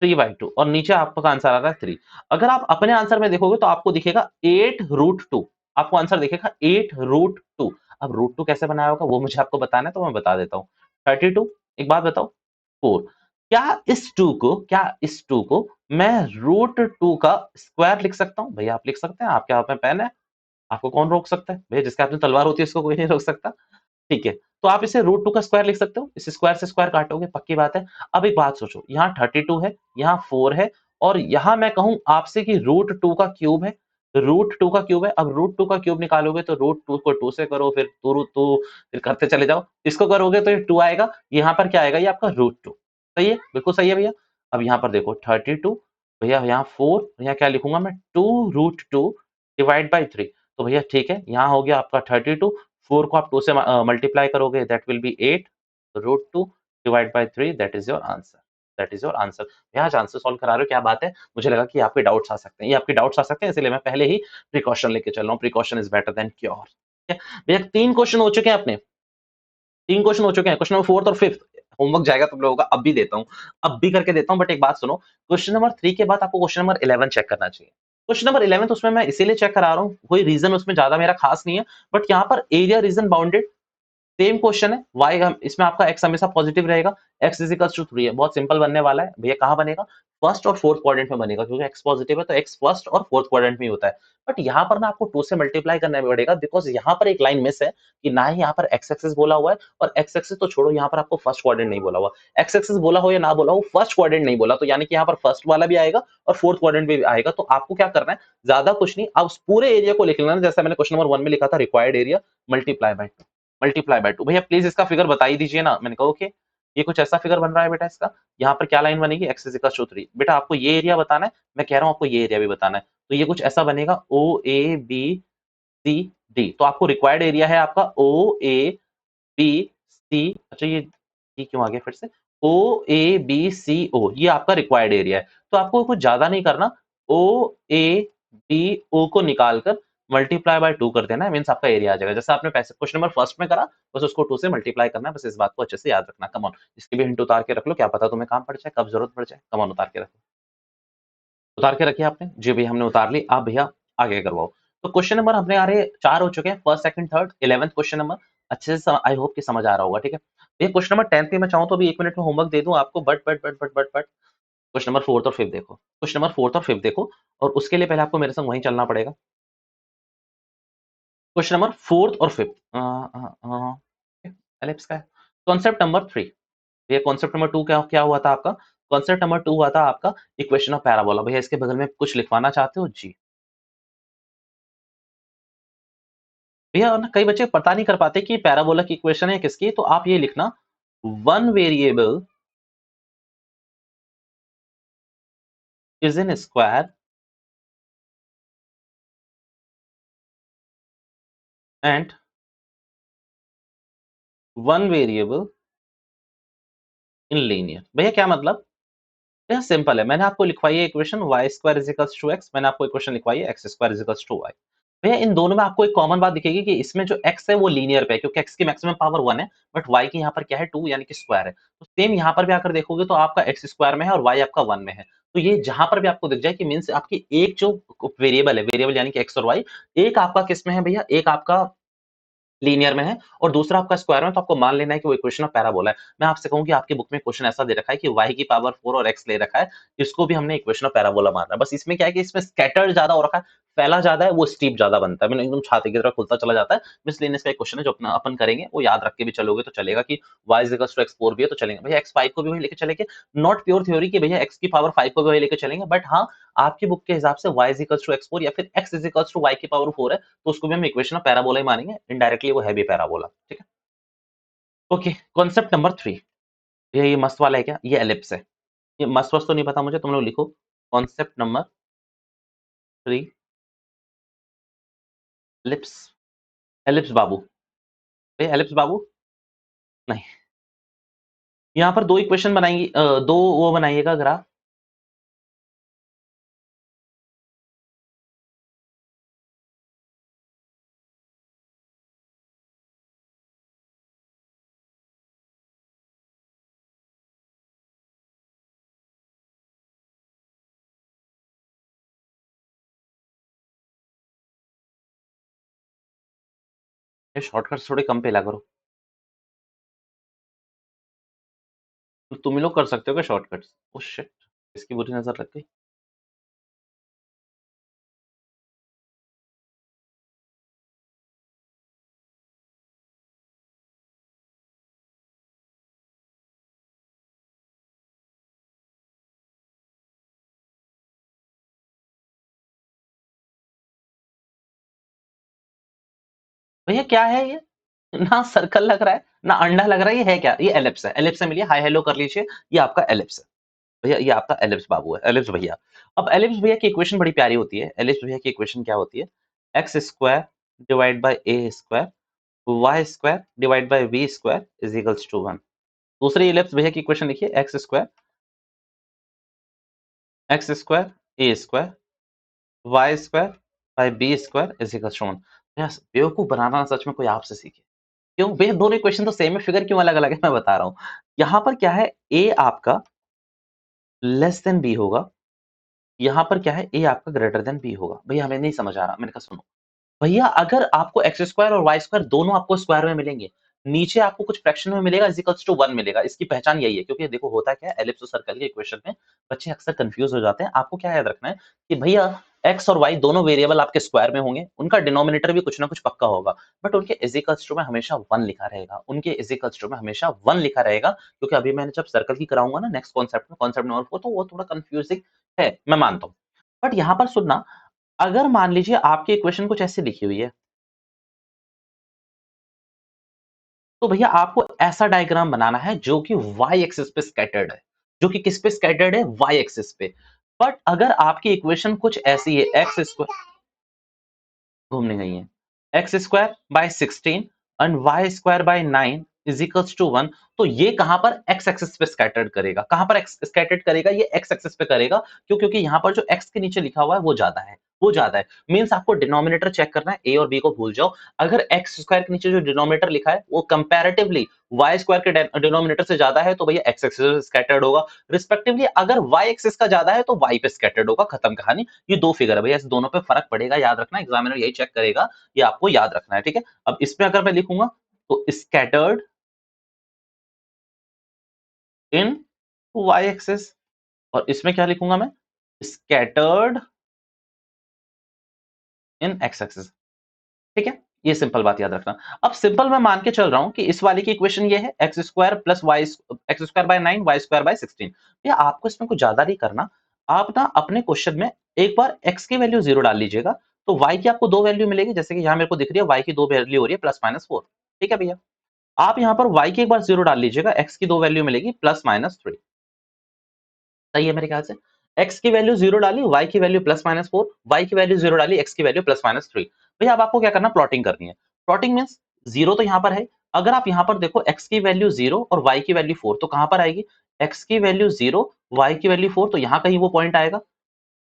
3/2, और नीचे आपका आंसर आ रहा है 3। अगर आप अपने आंसर में देखोगे तो आपको दिखेगा 8 रूट 2, आपको आंसर दिखेगा 8 रूट 2। अब रूट टू कैसे बनाया होगा वो मुझे आपको बताना है, तो मैं बता देता हूँ। 32, एक बात बताओ, 4। क्या इस टू को मैं रूट टू का स्क्वायर लिख सकता हूँ? भैया आप लिख सकते हैं, आपके हाथ में पेन है, आपको कौन रोक सकता है? भैया जिसके हाथ में तलवार होती है उसको कोई नहीं रोक सकता। ठीक है, तो आप इसे रूट टू का स्क्वायर लिख सकते हो, इस स्क्वायर से स्क्वायर काटोगे, पक्की बात है। अब एक बात सोचो, यहाँ 32 है, यहाँ 4 है, और यहाँ मैं कहूँ आपसे कि रूट टू का क्यूब है, रूट टू का क्यूब है। अब रूट टू का क्यूब निकालोगे तो रूट टू को टू से करो, फिर टू रूट टू, फिर करते चले जाओ, इसको करोगे तो ये टू आएगा, यहाँ पर क्या आएगा, ये आपका रूट टू। सही है, बिल्कुल सही है भैया। अब यहाँ पर देखो 32, भैया यहाँ 4, यहाँ क्या लिखूंगा मैं, two root two divide by 3। तो भैया ठीक है, यहाँ हो गया आपका 32, 4 को आप 2 से मल्टीप्लाई करोगे, that will be 8, root 2 divide by 3, that is your answer, that is your answer. यहाँ आज आंसर सॉल्व करा रहे हो, क्या बात है। मुझे लगा कि आपके डाउट्स आ सकते हैं, ये आपके डाउट्स आ सकते हैं, इसलिए मैं पहले ही प्रिकॉशन लेके चल रहा हूँ, precaution is better than cure. ठीक है भैया, 3 क्वेश्चन हो चुके हैं अपने, 3 क्वेश्चन हो चुके हैं, क्वेश्चन नंबर 4th और 5th होमवर्क जाएगा तुम लोगों का, अब भी देता हूँ, अब भी करके देता हूँ, बट एक बात सुनो, क्वेश्चन नंबर 3 के बाद आपको क्वेश्चन नंबर 11 चेक करना चाहिए। क्वेश्चन नंबर 11 उसमें मैं इसीलिए चेक करा रहा हूँ, कोई रीजन उसमें ज्यादा मेरा खास नहीं है, बट यहाँ पर area reason bounded same question है, y हम इसमें आपका x हमेशा पॉजिटिव रहेगा, x इज इक्वल टू 3 है, बहुत सिंपल बनने वाला है भैया। कहाँ बनेगा, फर्स्ट और फोर्थ क्वाड्रेंट में बनेगा, क्योंकि x पॉजिटिव है तो x फर्स्ट और फोर्थ क्वाड्रेंट में ही होता है। बट यहाँ पर ना आपको 2 से मल्टीप्लाई करना पड़ेगा, बिकॉज यहाँ पर एक लाइन मिस है कि ना ही यहाँ पर x एक्सिस बोला हुआ है, और x एक्सिस तो छोड़ो, यहाँ पर आपको फर्स्ट क्वाड्रेंट नहीं बोला हुआ, x एक्सिस बोला हो या ना बोला हो, फर्स्ट क्वाड्रेंट नहीं बोला, तो यानी कि यहाँ पर फर्स्ट वाला भी आएगा और फोर्थ क्वाड्रेंट भी आएगा। तो आपको क्या करना है, ज्यादा कुछ नहीं, आप उस पूरे एरिया को लिख लेना, जैसा मैंने क्वेश्चन नंबर 1 में लिखा था, required area multiply by multiply by 2। भैया प्लीज इसका फिगर बता ही दीजिए ना। मैंने कहा ओके, ये कुछ ऐसा फिगर बन रहा है बेटा इसका, यहाँ पर क्या लाइन बनेगी, एक्स इज इक्वल टू 3। बेटा आपको ये एरिया बताना है, मैं कह रहा हूँ आपको ये एरिया भी बताना है, तो ये कुछ ऐसा बनेगा ओ ए बी सी डी। तो आपको रिक्वायर्ड एरिया है आपका ओ ए बी सी, अच्छा ये क्यों आ गया फिर से, ओ ए बी सी ओ, ये आपका रिक्वायर्ड एरिया है। तो आपको कुछ ज्यादा नहीं करना, ओ ए बी ओ को निकालकर मल्टीप्लाई बाय 2 कर देना है, मींस आपका एरिया आ जाएगा, जैसा आपने क्वेश्चन नंबर फर्स्ट में करा, बस उसको 2 से मल्टीप्लाई करना है, बस इस बात को अच्छे से याद रखना। कम ऑन, इसकी भी हिंट उतार के रख लो, क्या पता तुम्हें काम पड़ जाए, कब जरूरत पड़ जाए। कम ऑन, उतार के रखो, उतार के रखिए आपने जी भैया, हमने उतार ली। आप भैया आगे करवाओ। तो क्वेश्चन नंबर अपने आ रहे 4 हो चुके हैं, first second third 11th question number अच्छे से आई होप कि समझ आ रहा होगा। ठीक है, ये क्वेश्चन नंबर 10th में मैं चाहूँ तो अभी 1 मिनट में होमवर्क दे दूं आपको, बट क्वेश्चन नंबर 4th और 5th देखो, क्वेश्चन नंबर 4th और 5th देखो, और उसके लिए पहले आपको मेरे संग वहीं चलना पड़ेगा। क्वेश्चन नंबर 4th और 5th एलिप्स का है। कॉन्सेप्ट नंबर 3, ये कॉन्सेप्ट नंबर 2 क्या क्या हुआ था आपका, कॉन्सेप्ट नंबर 2 हुआ था आपका इक्वेशन ऑफ पैराबोला। भैया इसके बगल में कुछ लिखवाना चाहते हो जी? भैया और ना कई बच्चे पता नहीं कर पाते कि पैराबोला की इक्वेशन है किसकी, तो आप ये लिखना, one variable is in square and one variable in linear. भैया क्या मतलब, भैया सिंपल है, मैंने आपको लिखवाई है equation y square is equals to x, मैंने आपको इक्वेशन लिखवाई है x square is equals to y। भैया इन दोनों में आपको एक कॉमन बात दिखेगी कि इसमें जो x है वो लीनियर पे है, क्योंकि x की मैक्सिमम पावर 1 है, बट y की यहाँ पर क्या है 2, यानी कि स्क्वायर है। तो सेम यहाँ पर भी आकर देखोगे तो आपका x स्क्वायर में है और y आपका 1 में है। तो ये जहां पर भी आपको दिख जाए कि मीन्स आपकी एक जो वेरिएबल है, वेरिएबल यानी कि x और y, एक आपका किस में है भैया, एक आपका लीनियर में है और दूसरा आपका स्क्वायर में, तो आपको मान लेना है कि वो इक्वेशन ऑफ पैराबोला है। मैं आपसे कहूँ कि आपकी बुक में क्वेश्चन ऐसा दे रखा है कि y की पावर 4 और x ले रखा है, इसको भी हमने इक्वेशन ऑफ पैराबोला माना है। बस इसमें क्या है कि इसमें स्कैटर्ड ज्यादा हो रखा है, फैला ज्यादा है, वो स्टीप ज्यादा बनता है, मतलब एकदम छाते की तरह खुलता चला जाता है। इसलिए इसका एक क्वेश्चन है जो अपना अपन करेंगे, वो याद रख के भी चलोगे तो चलेगा कि y is equal to x4 भी है तो चलेंगे भैया, x5 को भी वही लेके चलेंगे। नॉट प्योर थ्योरी कि भैया x की पावर 5 को भी वही लेके चलेंगे, बट हाँ आपकी बुक के हिसाब से y is equal to x4 या फिर x is equal to y की पावर 4 है, तो उसको भी हम इक्वेशन ऑफ पैराबोला ही मानेंगे, इनडायरेक्टली वो है भी पैराबोला। ठीक है, ओके। कॉन्सेप्ट नंबर 3, ये मस्त वाला है क्या, ये एलिप्स है, ये मस्त वस्त तो नहीं पता मुझे, तुम लोग लिखो कॉन्सेप्ट नंबर 3, एलिप्स, एलिप्स बाबू, ए एलिप्स बाबू, नहीं, यहाँ पर दो इक्वेशन बनाएंगी, दो वो बनाइएगा ग्राफ। ये शॉर्टकट्स थोड़े कम पे ला करो। तो तुम ही लोग कर सकते हो क्या शॉर्टकट्स? Oh shit! इसकी बुरी नज़र लग गई। भैया क्या है ये? ना सर्कल लग रहा है, ना अंडा लग रहा है, ये है क्या? ये एलिप्स है। एलिप्स से मिलिए, हाय हेलो कर लीजिए, ये आपका एलिप्स है। भैया ये आपका एलिप्स बाबू है, एलिप्स भैया। अब एलिप्स भैया की इक्वेशन बड़ी प्यारी होती है। एलिप्स भैया की इक्वेशन क्या होती है? X square divide by a square y square divide by v square is equals to 1। दूसरी एलिप्स भैया की इक्वेशन लिखिए, x square a square y square by b square is equals to 1। भैया बेवकूफ बनाना सच में कोई आपसे सीखे। क्यों? भैया दोनों इक्वेशन तो सेम है, फिगर क्यों अलग-अलग है मैं बता रहा हूँ। यहाँ पर क्या है, ए आपका लेस देन बी होगा, यहाँ पर क्या है, ए आपका ग्रेटर देन बी होगा। भैया हमें नहीं समझ आ रहा। मैंने कहा सुनो, भैया अगर आपको एक्स स्क्वायर और वाई स्क्वायर दोनों आपको स्क्वायर में मिलेंगे, नीचे आपको कुछ फ्रैक्शन में मिलेगा इज इक्वल्स टू 1 मिलेगा। इसकी पहचान यही है, क्योंकि देखो होता क्या है, एलिप्स और सर्कल के इक्वेशन में बच्चे अक्सर कंफ्यूज हो जाते हैं। आपको क्या याद रखना है कि भैया एक्स और वाई दोनों वेरिएबल आपके स्क्वायर में होंगे, उनका डिनोमिनेटर भी कुछ ना कुछ पक्का होगा, बट उनके इज इक्वल्स टू में हमेशा 1 लिखा रहेगा। उनके इज इक्वल्स टू में हमेशा 1 लिखा रहेगा, क्योंकि अभी मैंने जब सर्कल की कराऊंगा ना नेक्स्ट कॉन्सेप्ट में, कॉन्सेप्ट नंबर 4, तो वो थोड़ा कंफ्यूजिंग है, मैं मानता हूँ। बट यहाँ पर सुनना, अगर मान लीजिए आपकी इक्वेशन कुछ ऐसी लिखी हुई है, तो भैया आपको ऐसा डायग्राम बनाना है जो कि वाई एक्सिस पे स्कैटर्ड है। जो कि किस पे स्कैटर्ड है? वाई एक्सिस पे। बट अगर आपकी इक्वेशन कुछ ऐसी है, एक्स स्क्वायर घूमने गई है, x square by 16 and y square by 9 is equals to 1, तो ये कहां पर एक्स एक्सिस पे स्कैटर्ड करेगा? कहां पर एक्स स्कैटर्ड करेगा? ये एक्स एक्सिस पे करेगा। क्यों? क्योंकि यहां पर जो एक्स के नीचे लिखा हुआ है वो ज्यादा है, वो ज्यादा है। मींस आपको डिनोमिनेटर चेक करना है, ए और बी को भूल जाओ। अगर एक्स स्क्वायर के नीचे जो डिनोमिनेटर लिखा है वो कंपैरेटिवली वाई स्क्वायर के डिनोमिनेटर से ज्यादा है, तो भैया एक्स एक्सिस पे स्कैटर्ड होगा। रिस्पेक्टिवली अगर वाई एक्सिस का ज्यादा है तो वाई पे स्कैटर्ड होगा, खत्म कहानी। ये दो फिगर है भैया, इस दोनों पे फर्क पड़ेगा, याद रखना, एग्जामिनर यही चेक करेगा, ये आपको याद रखना है, ठीक है? अब इसमें अगर मैं लिखूंगा तो स्कैटर्ड इन वाई एक्सिस, और इसमें क्या लिखूंगा मैं? स्कैटर्ड इन एक्स एक्सिस। ठीक है, ये सिंपल बात याद रखना। अब सिंपल मैं मान के चल रहा हूं कि इस वाले की इक्वेशन ये है, x square plus y, x square by 9 y square by 16। ये आपको इसमें कुछ ज्यादा नहीं करना। आप ना अपने क्वेश्चन में एक बार एक्स की वैल्यू 0 डाल लीजिएगा, तो वाई की आपको दो वैल्यू मिलेगी, जैसे कि यहाँ मेरे को दिख रही है वाई की दो वैल्यू हो रही है प्लस माइनस 4। ठीक है भैया, आप यहाँ पर y की एक बार 0 डाल लीजिएगा, x की दो वैल्यू मिलेगी प्लस माइनस 3। सही है मेरे ख्याल से। x की वैल्यू 0 डाली, y की वैल्यू प्लस माइनस 4, y की वैल्यू 0 डाली, x की वैल्यू प्लस माइनस 3। भैया अब आपको क्या करना, प्लॉटिंग करनी है। प्लॉटिंग मीन्स 0 तो यहाँ पर है, अगर आप यहाँ पर देखो x की वैल्यू 0 और y की वैल्यू 4, तो कहाँ पर आएगी? x की वैल्यू 0, y की वैल्यू 4, तो यहाँ कहीं वो पॉइंट आएगा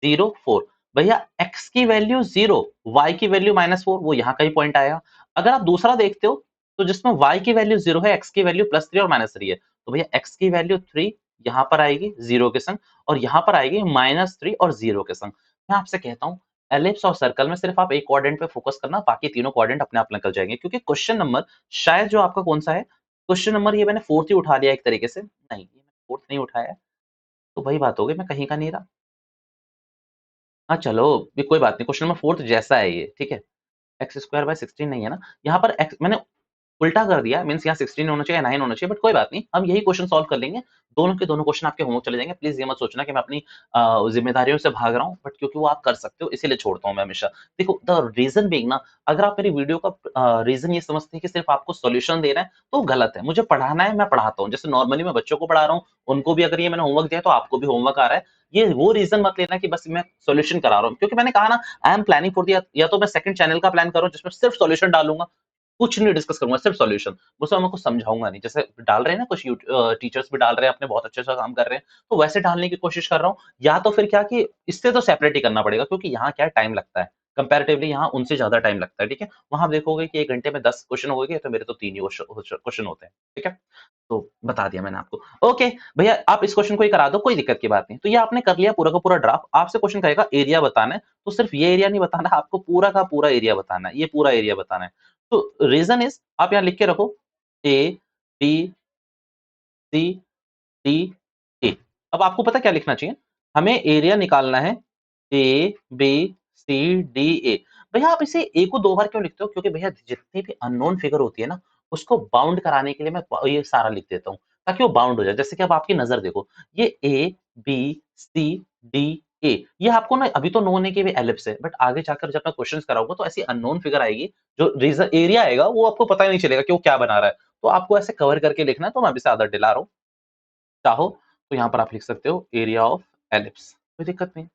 0, 4। भैया x की वैल्यू 0, y की वैल्यू -4, वो यहाँ कहीं पॉइंट आया। अगर आप दूसरा देखते हो, तो जिसमें y की वैल्यू 0 है, x की वैल्यू +3 और -3 है, तो भैया x की वैल्यू 3 यहाँ पर आएगी 0 के संग, और यहाँ पर आएगी -3 और 0 के संग। मैं आपसे कहता हूँ, एलिप्स और सर्कल में सिर्फ आप एक क्वाड्रेंट पे फोकस करना, बाकी तीनों क्वाड्रेंट अपने आप निकल जाएंगे, क्योंकि क्वेश्चन नंबर शायद जो आपका कौन सा है, क्वेश्चन नंबर ये मैंने 4th ही उठा लिया एक तरीके से। नहीं, 4th नहीं उठाया है, तो वही बात हो गई, मैं कहीं का नहीं रहा। हाँ, चलो, ये कोई बात नहीं, क्वेश्चन नंबर 4th जैसा है ये, ठीक है? एक्स स्क्वायर बाय 16 नहीं है ना? यहाँ पर एक्स मैंने उल्टा कर दिया, मीन्स यहाँ 16 होना चाहिए या 9 होना चाहिए, बट कोई बात नहीं, हम यही क्वेश्चन सॉल्व कर लेंगे। दोनों के दोनों क्वेश्चन आपके होमवर्क चले जाएंगे। प्लीज ये मत सोचना कि मैं अपनी जिम्मेदारियों से भाग रहा हूँ, बट क्योंकि वो आप कर सकते हो इसीलिए छोड़ता हूँ मैं हमेशा। देखो, द रीजन बीइंग ना, अगर आप मेरी वीडियो का रीजन ये समझते हैं कि सिर्फ आपको सॉल्यूशन देना है, तो गलत है। मुझे पढ़ाना है, मैं पढ़ाता हूँ, जैसे नॉर्मली मैं बच्चों को पढ़ा रहा हूँ, उनको भी अगर ये मैंने होमवर्क दिया तो आपको भी होमवर्क आ रहा है। ये वो रीजन मत लेना कि बस मैं सॉल्यूशन करा रहा हूँ, क्योंकि मैंने कहा ना, आई एम प्लानिंग फॉर दिया, या तो मैं सेकंड चैनल का प्लान कर रहा हूँ जिसमें सिर्फ सॉल्यूशन डालूंगा, कुछ नहीं डिस्कस करूंगा, सिर्फ सॉल्यूशन। उसमें मैं कुछ समझाऊंगा नहीं, जैसे डाल रहे हैं ना कुछ टीचर्स भी डाल रहे हैं, अपने बहुत अच्छे अच्छा काम कर रहे हैं, तो वैसे डालने की कोशिश कर रहा हूँ। या तो फिर क्या कि इससे तो सेपरेट ही करना पड़ेगा, क्योंकि यहाँ क्या टाइम लगता है, कंपैरेटिवली यहाँ उनसे ज्यादा टाइम लगता है, ठीक है? वहां आप देखोगे कि 1 घंटे में 10 क्वेश्चन हो गए, तो मेरे तो 3 ही क्वेश्चन होते हैं, ठीक है? तो बता दिया मैंने आपको। ओके भैया, आप इस क्वेश्चन को ही करा दो, कोई दिक्कत की बात नहीं। तो ये आपने कर लिया पूरा का पूरा ड्राफ्ट। आपसे क्वेश्चन कहेगा एरिया बताना है, तो सिर्फ ये एरिया नहीं बताना, आपको पूरा का पूरा एरिया बताना है, ये पूरा एरिया बताना है। तो रीजन इज, आप यहाँ लिख के रखो ए बी सी डी ए। अब आपको पता क्या लिखना चाहिए, हमें एरिया निकालना है ए बी सी डी ए। भैया आप इसे ए को 2 बार क्यों लिखते हो? क्योंकि भैया जितनी भी अननोन फिगर होती है ना, उसको बाउंड कराने के लिए मैं ये सारा लिख देता हूँ, ताकि वो बाउंड हो जाए। जैसे कि अब आपकी नजर देखो, ये ए बी सी डी ए, ये आपको ना अभी तो नोन है कि एलिप्स है, बट आगे जाकर जब मैं क्वेश्चंस कराऊंगा तो ऐसी अननोन फिगर आएगी, जो रीजन एरिया आएगा वो आपको पता ही नहीं चलेगा कि वो क्या बना रहा है। तो आपको ऐसे कवर करके लिखना है, तो मैं अभी से आदत दिला रहा हूँ। चाहो तो यहाँ पर आप लिख सकते हो एरिया ऑफ एलिप्स, कोई दिक्कत नहीं,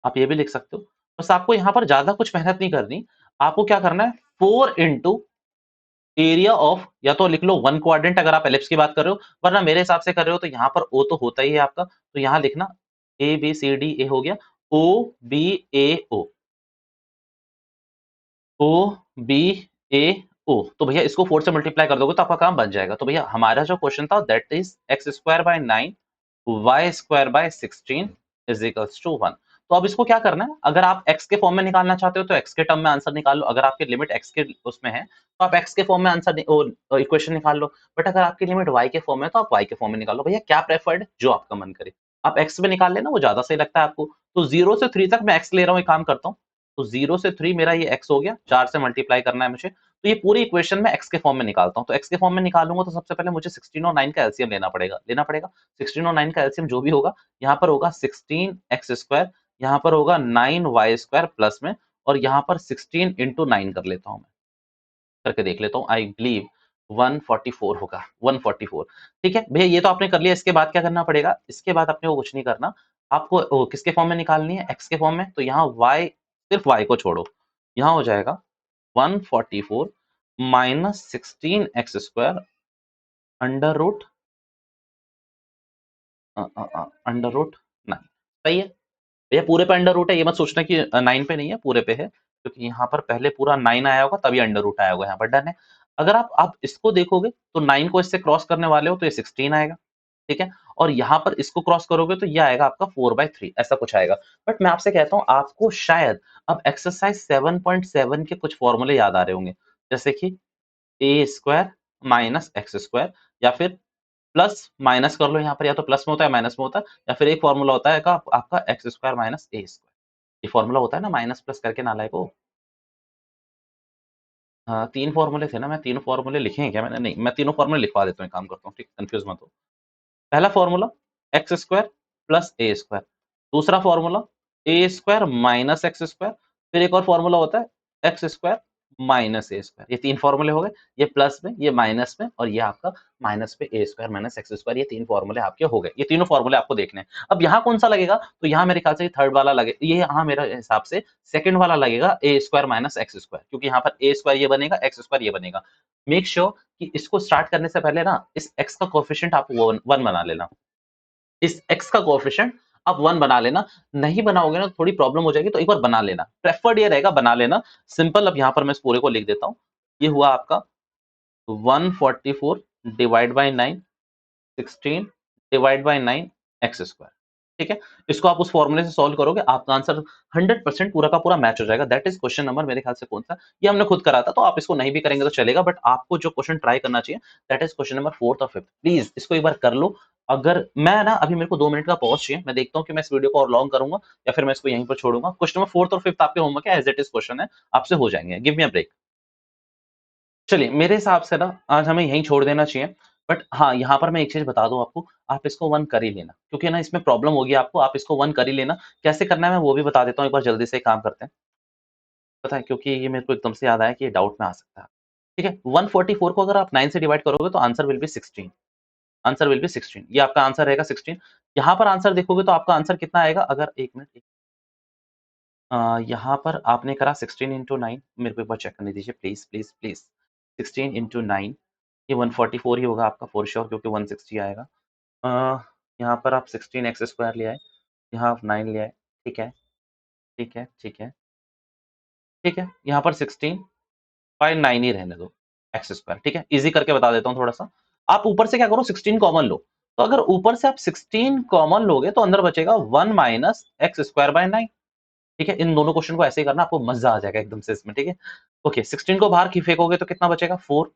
आप ये भी लिख सकते हो। बस आपको यहाँ पर ज्यादा कुछ मेहनत नहीं करनी, आपको क्या करना है, 4 इंटू एरिया ऑफ, या तो लिख लो 1 क्वाड्रेंट अगर आप एलिप्स की बात कर रहे हो, वरना मेरे हिसाब से कर रहे हो तो यहाँ पर ओ तो होता ही है आपका, तो यहाँ लिखना ए बी सी डी ए हो गया, ओ बी ए ओ, ओ बी ए ओ। तो भैया इसको 4 से मल्टीप्लाई कर दोगे तो आपका काम बन जाएगा। तो भैया हमारा जो क्वेश्चन था that is x square by 9 y square by 16 is equals to 1। तो अब इसको क्या करना है, अगर आप x के फॉर्म में निकालना चाहते हो तो x के टर्म में आंसर निकाल लो, अगर आपकी लिमिट x के उसमें है तो आप x के फॉर्म में आंसर इक्वेशन निकाल लो, बट अगर आपकी लिमिट y के फॉर्म में है तो आप y के फॉर्म में निकाल लो। भैया क्या प्रेफर्ड, जो आपका मन करे, आप x में निकाल लेना, वो ज्यादा सही लगता है आपको। तो 0 से 3 तक मैं x ले रहा हूँ, एक काम करता हूँ, तो 0 से 3 मेरा ये x हो गया, 4 से मल्टीप्लाई करना है मुझे, तो ये पूरी इक्वेशन में x के फॉर्म में निकालता हूँ। तो x के फॉर्म में निकालूंगा तो सबसे पहले मुझे 16 और 9 का एलसीएम लेना पड़ेगा। 16 और 9 का एलसीएम जो भी होगा, यहाँ पर होगा 16x स्क्वायर, यहाँ पर होगा 9y स्क्वायर प्लस में, और यहाँ पर 16 इंटू 9 कर लेता हूँ मैं, करके देख लेता हूँ, आई बिलीव 144 होगा, 144। ठीक है भैया, ये तो आपने कर लिया। इसके बाद क्या करना पड़ेगा, इसके बाद अपने को कुछ नहीं करना, आपको किसके फॉर्म में निकालनी है, x के फॉर्म में। तो यहाँ y, सिर्फ y को छोड़ो, यहाँ हो जाएगा 144 minus 16x square under root under root 9। सही है भैया, पूरे पे अंडर रूट है, ये मत सोचना कि 9 पे नहीं है, पूरे पे है, क्योंकि यहाँ पर पहले पूरा 9 आया होगा तभी अंडर रूट आया होगा यहाँ पर। डन है। अगर आप इसको देखोगे तो 9 को इससे क्रॉस करने वाले हो तो ये 16 आएगा, ठीक है, और यहाँ पर इसको क्रॉस करोगे तो ये आएगा आपका 4/3, ऐसा कुछ आएगा। बट मैं आपसे कहता हूँ, आपको शायद अब एक्सरसाइज 7.7 के कुछ फॉर्मूले याद आ रहे होंगे, जैसे कि ए स्क्वायर माइनस एक्स स्क्वायर, या फिर प्लस माइनस कर लो, यहाँ पर या तो प्लस में होता है माइनस में होता है, या फिर एक फॉर्मूला होता है का आपका एक्स स्क्वायर माइनस ए स्क्वायर, ये फॉर्मूला होता है ना माइनस प्लस करके नालायक को। हाँ, 3 फॉर्मूले थे ना, मैं तीनों फॉर्मूले लिखे हैं क्या मैंने? नहीं, मैं तीनों फॉर्मूले लिखवा देता हूँ, एक काम करता हूँ, ठीक, कंफ्यूज मत हो। पहला फॉर्मूला एक्स स्क्वायर प्लस ए स्क्वायर, दूसरा फॉर्मूला ए स्क्वायर माइनस एक्स स्क्वायर, फिर एक और फॉर्मूला होता है एक्स स्क्वायर माइनस ए स्क्वायर। ये 3 फॉर्मूले हो गए, ये प्लस में, ये माइनस में, और ये आपका माइनस पे ए स्क्वायर माइनस एक्स स्क्वायर, ये 3 फॉर्मूले आपके हो गए। ये तीनों फॉर्मूले आपको देखने हैं। अब यहाँ कौन सा लगेगा, तो यहाँ मेरे ख्याल से थर्ड वाला लगे, ये यहाँ मेरे हिसाब से सेकंड वाला लगेगा, ए स्क्वायर माइनस एक्स स्क्वायर, क्योंकि यहाँ पर ए स्क्वायर ये बनेगा, एक्स स्क्वायर ये बनेगा। मेक श्योर कि इसको स्टार्ट करने से पहले ना इस एक्स का कोएफिशिएंट आप 1 बना लेना, इस x का कोएफिशिएंट आप 1 बना लेना। नहीं बनाओगे ना तो थोड़ी प्रॉब्लम हो जाएगी, तो एक बार बना लेना, प्रेफर्ड ये रहेगा, बना लेना सिंपल। अब यहाँ पर मैं इस पूरे को लिख देता हूँ, ये हुआ आपका 144 divide by 9, 16 divide by 9 x square, ठीक है। इसको आप उस फॉर्मूले से सॉल्व करोगे, आपका आंसर 100% पूरा का पूरा मैच हो जाएगा। दैट इज क्वेश्चन नंबर, मेरे ख्याल से कौन सा, ये हमने खुद करा था, तो आप इसको नहीं भी करेंगे तो चलेगा, बट आपको जो क्वेश्चन ट्राई करना चाहिए that is question number 4th और 5th। प्लीज इसको एक बार कर लो। अगर मैं ना अभी मेरे को 2 मिनट का पॉज चाहिए, मैं देखता हूँ कि मैं इस वीडियो को और लॉन्ग करूंगा या फिर मैं इसको यहीं पर छोड़ूंगा। क्वेश्चन नंबर 4th और 5th आपके होमवर्क है, एज इट इज क्वेश्चन है, आपसे हो जाएंगे, गिव मी अ ब्रेक। चलिए, मेरे हिसाब से ना आज हमें यहीं छोड़ देना चाहिए। बट हाँ, यहाँ पर मैं एक चीज़ बता दूँ आपको, आप इसको 1 कर ही लेना, क्योंकि ना इसमें प्रॉब्लम होगी आपको, आप इसको 1 कर ही लेना। कैसे करना है मैं वो भी बता देता हूँ, एक बार जल्दी से काम करते हैं। पता है, क्योंकि ये मेरे को एकदम से याद आया कि ये डाउट में आ सकता है। ठीक है, 144 को अगर आप 9 से डिवाइड करोगे तो answer will be 16, answer will be 16, ये आपका आंसर रहेगा 16। यहाँ पर आंसर देखोगे तो आपका आंसर कितना आएगा, अगर 1 मिनट, यहाँ पर आपने करा 16 इंटू 9, मेरे को एक बार चेक करने दीजिए प्लीज प्लीज प्लीज। 16 इंटू 9, ये 144 ही होगा आपका फॉर श्योर, क्योंकि 160 आएगा। अ, यहाँ पर आप 16 एक्स स्क्वायर ले आए, यहाँ आप 9 ले आए, ठीक है, ठीक है, ठीक है, ठीक है, यहाँ पर 16 बाय 9 ही रहने दो, एक्स स्क्वायर, ठीक है, इजी करके बता देता हूँ थोड़ा सा। आप ऊपर से क्या करो, 16 कॉमन लो, तो अगर ऊपर से आप 16 कॉमन लोगे तो अंदर बचेगा 1 माइनस एक्स स्क्वायर बाय 9, ठीक है, इन दोनों क्वेश्चन को ऐसे ही करना, आपको मजा आ जाएगा एकदम से इसमें, ठीक है। ओके, 16 को बाहर फेंकोगे तो कितना बचेगा, 4।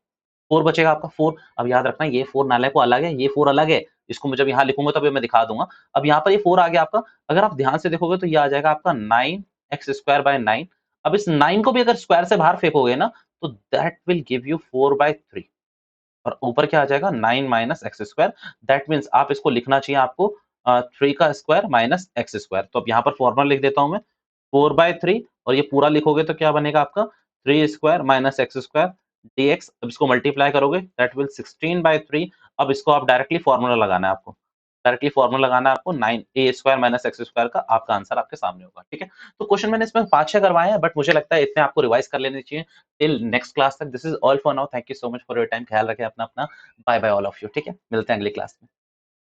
4 बचेगा आपका, 4। अब याद रखना ये 4 नालायक को अलग है, ये 4 अलग है। इसको मैं जब यहाँ लिखूंगा तब मैं दिखा दूंगा। अब यहाँ पर ये 4 आ गया आपका। अगर आप ध्यान से देखोगे तो ये आ जाएगा आपका 9x² by 9। अब इस 9 को भी अगर स्क्वायर से बाहर फेंकोगे ना, तो दैट विल गिव यू 4/3। और ऊपर क्या आ जाएगा, 9 minus x square. That means आप इसको लिखना चाहिए आपको 3 का स्क्वायर माइनस एक्स स्क्वायर। तो अब यहाँ पर फॉर्मूला लिख देता हूँ मैं, 4/3। और ये पूरा लिखोगे तो क्या बनेगा आपका, 3 square minus x square dx। अब इसको मल्टीप्लाई करोगे दैट विल 16/3। अब इसको आप डायरेक्टली फॉर्मूला लगाना है आपको, डायरेक्टली फॉर्मूला लगाना है आपको, 9a square minus x square का आपका आंसर आपके सामने होगा, ठीक है। तो क्वेश्चन मैंने इसमें 5-6 करवाए हैं, बट मुझे लगता है इतने आपको रिवाइज कर लेने चाहिए टिल नेक्स्ट क्लास तक। This is all for now, thank you so much for your time. ख्याल रखें अपना अपना। Bye bye all of you, ठीक है, मिलते हैं अगली क्लास में।